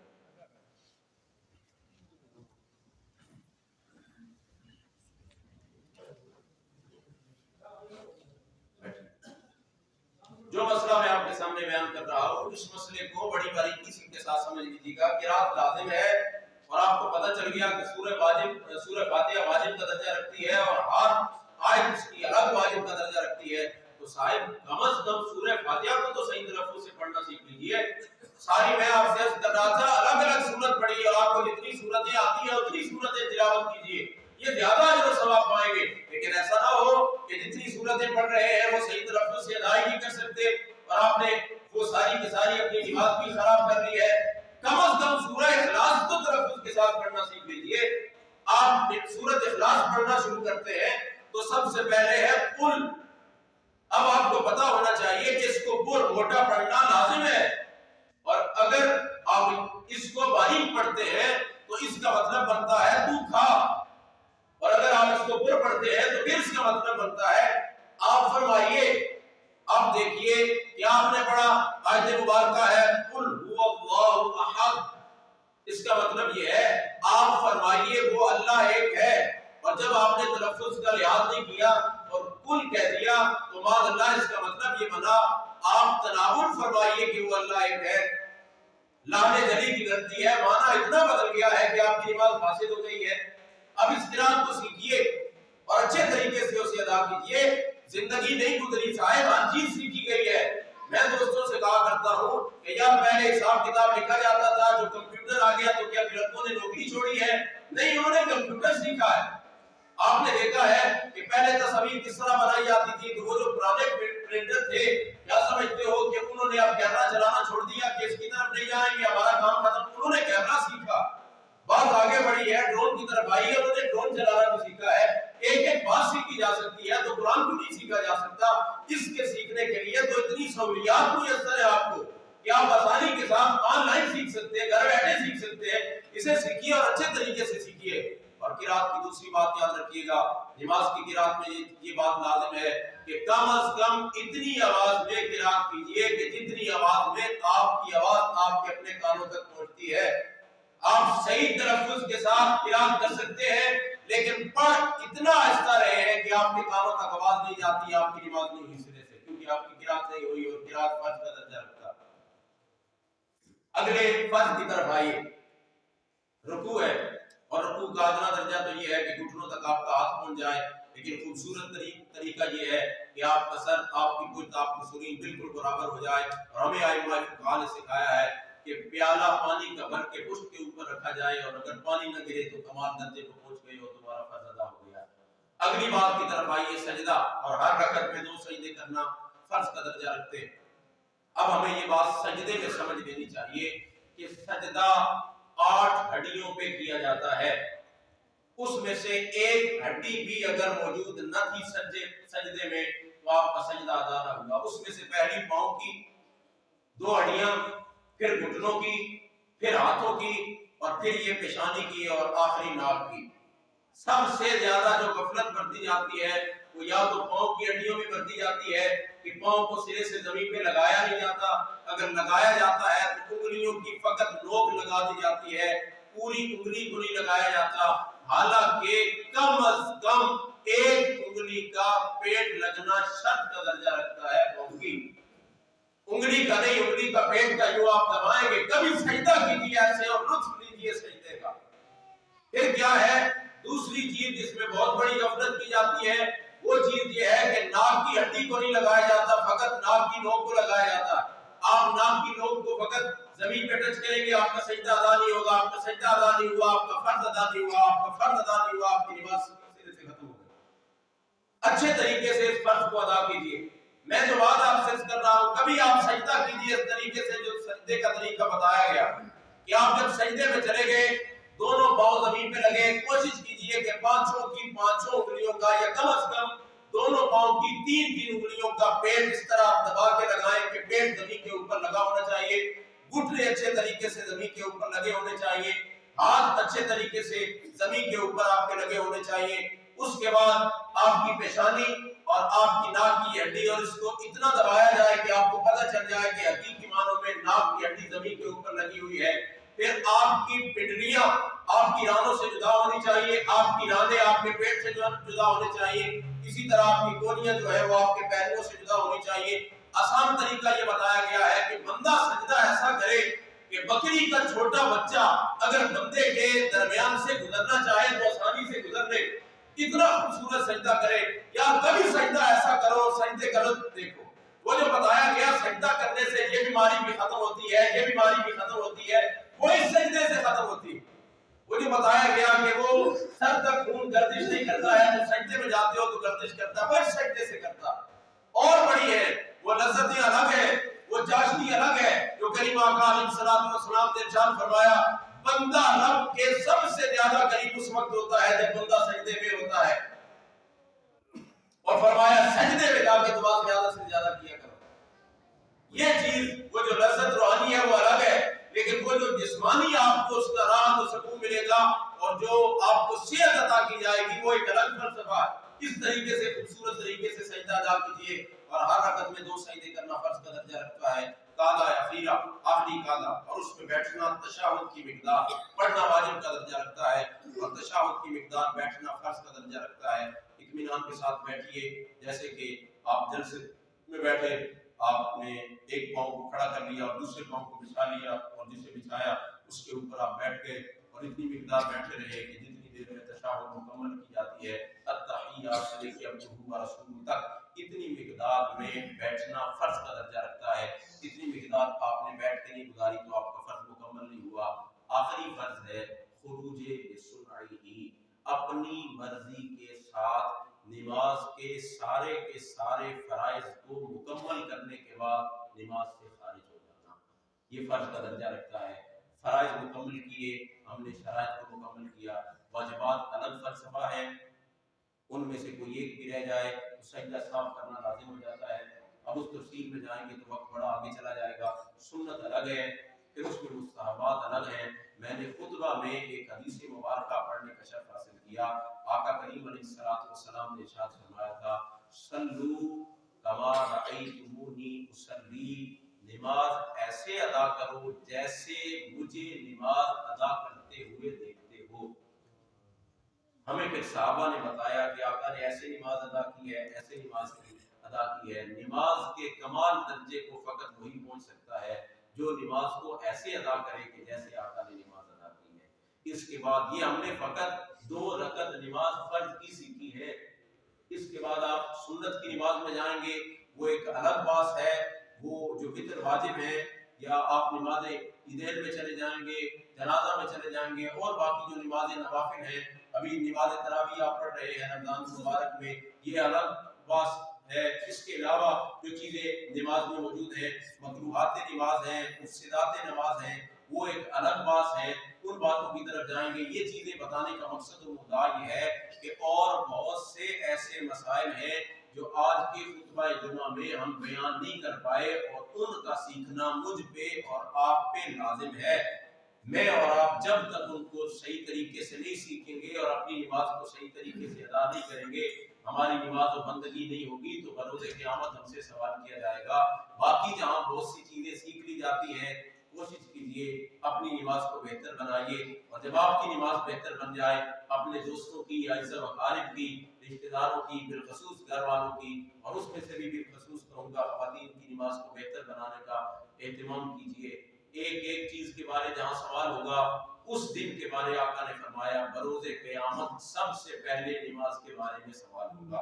جو مسئلہ میں آپ کے سامنے بیان کر رہا ہوں اس مسئلے کو بڑی باریکی کے ساتھ سمجھ لیجیے گا۔ قرات لازم ہے اور آپ کو پتہ چل گیا کہ سورہ فاتحہ واجب کا درجہ رکھتی ہے اور ہر آیت اس کی الگ واجب کا درجہ رکھتی ہے، تو صاحب کم از کم سورہ فاتحہ کو تو صحیح تلفظ سے پڑھنا سیکھ لیجیے۔ ساری میں آپ سے عرض کر رہا تھا الگ سورت پڑھیے اور آپ کو جتنی سورتیں آتی ہیں اتنی سورتیں تلاوت کیجیے، یہ زیادہ اجر و ثواب پائیں گے۔ لیکن ایسا نہ ہو کہ جتنی سورتیں پڑھ رہے ہیں وہ صحیح تلفظ سے ادا نہیں کر سکتے اور آپ نے وہ ساری کی ساری اپنی نماز بھی خراب کر لی ہے۔ کم از کم سورہ اخلاص تو تلفظ کے ساتھ پڑھنا سیکھ لیجیے۔ آپ سورۃ اخلاص پڑھنا شروع کرتے ہیں تو سب سے پہلے ہے قل۔ اب آپ کو پتا ہونا چاہیے کہ اس کو پر موٹا پڑھنا لازم ہے، اور اگر آپ اس کو باریک پڑھتے ہیں تو اس کا مطلب بنتا ہے تو کھا، اور اگر آپ اس کو پر پڑھتے ہیں تو پھر اس کا مطلب بنتا ہے آپ فرمائیے۔ اب دیکھیے کیا آپ نے پڑھا، آیت مبارکہ ہے قل هو اللہ احد، اس کا مطلب یہ ہے آپ فرمائیے وہ اللہ ایک ہے، اور جب آپ نے تلفظ کا لحاظ نہیں کیا اور قل کہہ دیا تو معاذ اللہ اس کا مطلب یہ بنا آپ تناول فرمائیے کہ وہ اللہ ایک ہے۔ لانے جلی کی غلطی ہے، معنی اتنا بدل گیا ہے کہ آپ کی نماز فاسد ہو گئی ہے۔ اب اس قرآن کو سیکھیے اور اچھے طریقے سے اسے ادا کیجیے۔ زندگی نہیں گزری صاحب، ہر چیز سیکھی گئی ہے۔ میں دوستوں سے کہا کرتا ہوں کہ یار پہلے حساب کتاب لکھا جاتا تھا، جو کمپیوٹر آ گیا تو کیا لڑکوں نے نوکری چھوڑی ہے؟ نہیں، انہوں نے کمپیوٹر سیکھا ہے۔ آپ نے دیکھا ہے کہ پہلے تصاویر کس طرح بنائی جاتی تھی، تو وہ جو پرانے پرنٹر تھے کیا سمجھتے ہو کہ انہوں نے اب کیمرہ چلانا چھوڑ دیا کہ اس کی طرف نہیں جائیں گے ہمارا کام ختم؟ انہوں نے کیمرہ سیکھا، بات آگے بڑھی ہے، ڈرون کی طرف آئی ہے، انہوں نے ڈرون چلانا بھی سیکھا ہے۔ ایک بات سیکھی جا سکتی ہے تو قرآن کو نہیں سیکھا جا سکتا؟ اس کے سیکھنے کے لیے تو اتنی سہولیات میسر ہے آپ کو کہ آپ آسانی کے ساتھ آن لائن سیکھ سکتے ہیں، گھر بیٹھے سیکھ سکتے ہیں۔ اسے سیکھیے اور اچھے طریقے سے سیکھیے۔ اور قرات کی دوسری بات یاد رکھیے گا، نماز کی قرات میں یہ بات لازم ہے کہ کم از کم اتنی آواز میں قرات کیجیے کہ جتنی آواز میں آپ کی آواز آپ کے اپنے کانوں تک پہنچتی ہے۔ آپ صحیح تلفظ کے ساتھ قرات کر سکتے ہیں لیکن پڑھ اتنا آہستہ رہے ہیں کہ آپ کے کانوں تک آواز نہیں جاتی، آپ کی نماز نہیں ہوئی سرے سے، کیونکہ آپ کی قرات نہیں ہوئی اور قرات فرض کا درجہ رکھتا۔ اگلے فرض کی طرف آئیے، رکوع ہے، اور رکوع کا ادنا درجہ تو یہ ہے کہ گھٹنوں تک آپ کا ہاتھ پہنچ جائے، لیکن خوبصورت طریقہ یہ ہے کہ آپ کا سر، آپ کی پشت، آپ کی سرین بالکل برابر ہو جائے۔ اور ہمیں ائمہ فقہاء نے سکھایا ہے کہ پیالہ پانی کا بھر کے پشت کے اوپر رکھا جائے، اور اگر پانی نہ گرے تو کمال درجے کو پہنچ گئی ہو، تمہارا فرض ادا ہو گیا۔ اگلی بات کی طرف آئیے، سجدہ، اور ہر رکعت میں 2 سجدے کرنا فرض کا درجہ رکھتے ہیں۔ اب ہمیں یہ بات سجدے میں سمجھ لینی چاہیے کہ سجدہ 8 ہڈیوں پہ کیا جاتا ہے، اس میں سے ایک ہڈی بھی اگر موجود نہ تھی سجدے میں تو آپ کا سجدہ ادا نہ ہوا۔ اس میں سے پہلی پاؤں کی 2 ہڈیاں، پھر گھٹنوں کی، پھر ہاتھوں کی، اور پھر یہ پیشانی کی اور آخری ناک کی۔ سب سے زیادہ جو غفلت برتی جاتی ہے وہ یا تو پاؤں کی ہڈیوں میں برتی جاتی ہے کہ پاؤں کو سرے سے زمین پہ لگایا نہیں جاتا، اگر لگایا جاتا ہے تو انگلیوں کی فقط نوک لگا دی جاتی ہے، پوری انگلی کو نہیں لگایا جاتا، حالانکہ کم از کم ایک انگلی کا پیٹ لگنا شرط کا درجہ رکھتا ہے پاؤں کی۔ انگلی کا نہیں، انگلی کا پیٹ کا جو آپ دبائیں گے، کبھی سجدہ کیجیے ایسے اور لطف لیجیے سجدے کا۔ پھر کیا ہے دوسری چیز ہڈی کو نہیں لگایا جاتا، فقط ناک کی نوک کو لگایا جاتا ہے۔ آپ ناک کی نوک کو فقط زمین پہ ٹچ کریں گے، آپ کا سجدہ ادا نہیں ہوگا، آپ کا سجدہ ادا نہیں ہوا، آپ کا فرض ادا نہیں ہوا، آپ کا فرض ادا نہیں ہوا، آپ کی نماز سرے سے ختم ہو گئی۔ اچھے طریقے سے اس فرض کو ادا کیجیے۔ میں جو بات آپ سے کر رہا ہوں، کبھی آپ سجدہ کیجیے اس طریقے سے جو سجدے کا طریقہ بتایا گیا کہ آپ جب سجدے میں چلے گئے، دونوں پاؤں زمین پہ لگے، کوشش کیجیے کہ پانچوں انگلیوں کا یا کم از کم دونوں پاؤں کی تین انگلیوں کا پیٹ اس طرح دبا کے لگائیں کہ پیٹ زمین کے اوپر لگا ہونا چاہیے، گھٹنے اچھے طریقے سے زمین کے اوپر لگے ہونے چاہیے، ہاتھ اچھے طریقے سے زمین کے اوپر آپ کے لگے ہونے چاہیے۔ اس کے بعد آپ کی پیشانی اور آپ کی ناک کی ہڈی، اور اس کو اتنا دبایا جائے کہ آپ کو پتہ چل جائے کہ حقیقی معنوں میں ناک کی ہڈی زمین کے اوپر لگی ہوئی ہے۔ پھر آپ کی پنڈلیاں آپ کی رانوں سے جدا ہونی چاہیے، آپ کی رانیں آپ کے پیٹ سے جدا ہونی چاہیے، اسی طرح آپ کی گولیاں جو ہے وہ آپ کے پیروں سے جدا ہونی چاہیے۔ آسان طریقہ یہ بتایا گیا ہے کہ بندہ سجدہ ایسا کرے کہ بکری کا چھوٹا بچہ اگر بندے کے درمیان سے گزرنا چاہے تو آسانی سے گزر لے، اتنا خوبصورت سجدہ کرے۔ یا کبھی سجدہ ایسا کرو، سجدے کرو، دیکھو وہ جو بتایا گیا سجدہ کرنے سے یہ بیماری بھی ختم ہوتی ہے، یہ بیماری بھی ختم ہوتی ہے، وہ اس سجدے سے ختم ہوتی ہے۔ وہ جو بتایا گیا کہ وہ سر تک خون گردش نہیں کرتا ہے، جب سجدے میں جاتے ہو تو گردش کرتا ہے، وہ اس سجدے سے کرتا ہے۔ اور بڑی ہے وہ لذتیں الگ ہے، وہ چاشنی الگ ہے جو کریم آقا علیہ الصلوۃ والسلام نے ارشاد فرمایا بندہ رب کے سب سے زیادہ قریب اس وقت ہوتا ہے جب بندہ سجدے میں ہوتا ہے، اور فرمایا سجدے میں جا کے دعا زیادہ سے زیادہ کیا کرو۔ یہ چیز وہ جو لذت روحانی ہے وہ الگ ہے، لیکن وہ جو جسمانی آپ کو اس کا راحت و سکون ملے گا اور جو آپ کو صحت عطا کی جائے گی وہ ایک الگ فلسفہ ہے۔ اس طریقے سے خوبصورت طریقے سے سجدہ ادا کیجیے، اور ہر رکعت میں 2 سجدے کرنا فرض کا درجہ رکھتا ہے، قاعدہ اخیرہ آخری قاعدہ، اور اس میں بیٹھنا تشہد کی مقدار پڑھنا واجب کا درجہ رکھتا ہے، اور تشہد کی مقدار بیٹھنا فرض کا درجہ رکھتا ہے۔ اطمینان کے ساتھ بیٹھیے، جیسے کہ آپ جلسے میں بیٹھے، آپ نے ایک پاؤں کو کھڑا کر لیا اور دوسرے پاؤں کو بچھا لیا، اور جسے بچھایا اس کے اوپر آپ بیٹھ گئے، اور اتنی مقدار بیٹھے رہے کہ جتنی دیر میں تشہد مکمل کی جاتی ہے التحیات سے لے کے عبدہ و رسولہ تک، اتنی مقدار میں بیٹھنا فرض کا درجہ رکھتا ہے۔ اتنی مقدار آپ نے بیٹھ کے نہیں گزاری تو آپ کا فرض مکمل نہیں ہوا۔ آخری فرض ہے خروج بسرعہ، اپنی مرضی کے ساتھ نماز کے سارے فرائض کو مکمل کرنے کے بعد نماز سے خارج ہو جانا، یہ فرض کا درجہ رکھتا ہے۔ فرائض مکمل کیے، ہم نے شرائط کو مکمل کیا، واجبات الگ فلسفہ ہے، ان میں سے کوئی ایک بھی رہ جائے تو سجدہ صاف کرنا لازم ہو جاتا ہے۔ اب اس تفصیل میں جائیں گے تو وقت بڑا آگے چلا جائے گا۔ سنت الگ ہے، پھر اس میں مستحبات الگ ہیں۔ میں نے خطبہ میں ایک حدیث مبارکہ پڑھنے کا شرف حاصل کیا۔ آقا کریم علیہ الصلوۃ والسلام نے ارشاد فرمایا تھا صلو کما رأیتمونی اصلی، نماز ایسے ادا کرو جیسے مجھے نماز ادا کرتے ہوئے دیکھتے ہو۔ ہمیں پھر صحابہ نے بتایا کہ آقا نے ایسے نماز ادا کی ہے، ایسے نماز ادا کی ہے۔ نماز کے کمال درجے کو فقط وہی پہنچ سکتا ہے جو نماز کو ایسے ادا کرے کہ جیسے آقا نے نماز ادا کی ہے۔ اس کے بعد یہ ہم نے فقط 2 رکعت نماز فرض کی سیکھی ہے۔ اس کے بعد آپ سنت کی نماز میں جائیں گے، وہ ایک الگ باس ہے، وہ جو وتر واجب ہے، یا آپ نماز عیدین میں چلے جائیں گے، جنازہ میں چلے جائیں گے، اور باقی جو نماز نوافل ہیں، ابھی نماز تراویح آپ پڑھ رہے ہیں رمضان مبارک میں، یہ الگ باس ہے۔ اس کے علاوہ جو چیزیں نماز میں موجود ہیں، مکروہات نماز ہیں، مفسدات نماز ہیں، وہ ایک الگ باس ہے، ان باتوں کی طرف جائیں گے۔ یہ چیزیں بتانے کا مقصد و مدعا یہ ہے کہ اور بہت سے ایسے مسائل ہیں جو آج کے خطبہ جمعہ میں ہم بیان نہیں کر پائے، اور ان کا سیکھنا مجھ پہ اور آپ پہ لازم ہے۔ میں اور آپ جب تک ان کو صحیح طریقے سے نہیں سیکھیں گے اور اپنی نماز کو صحیح طریقے سے ادا نہیں کریں گے، ہماری نماز و بندگی نہیں ہوگی، تو بروز قیامت ہم سے سوال کیا جائے گا۔ باقی جہاں بہت سی چیزیں سیکھ لی جاتی ہیں، کوشش کیجئے اپنی نماز کو بہتر بنائیے، اور جب آپ کی نماز بہتر بن جائے، اپنے دوستوں کی، عزیز و اقارب کی، رشتہ داروں کی، بالخصوص گھر والوں کی، اور اس میں سے بھی بالخصوص کہوں گا خواتین کی نماز کو بہتر بنانے کا اہتمام کیجئے۔ ایک چیز کے بارے جہاں سوال ہوگا، اس دن کے بارے آقا نے فرمایا بروز قیامت سب سے پہلے نماز کے بارے میں سوال ہوگا۔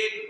1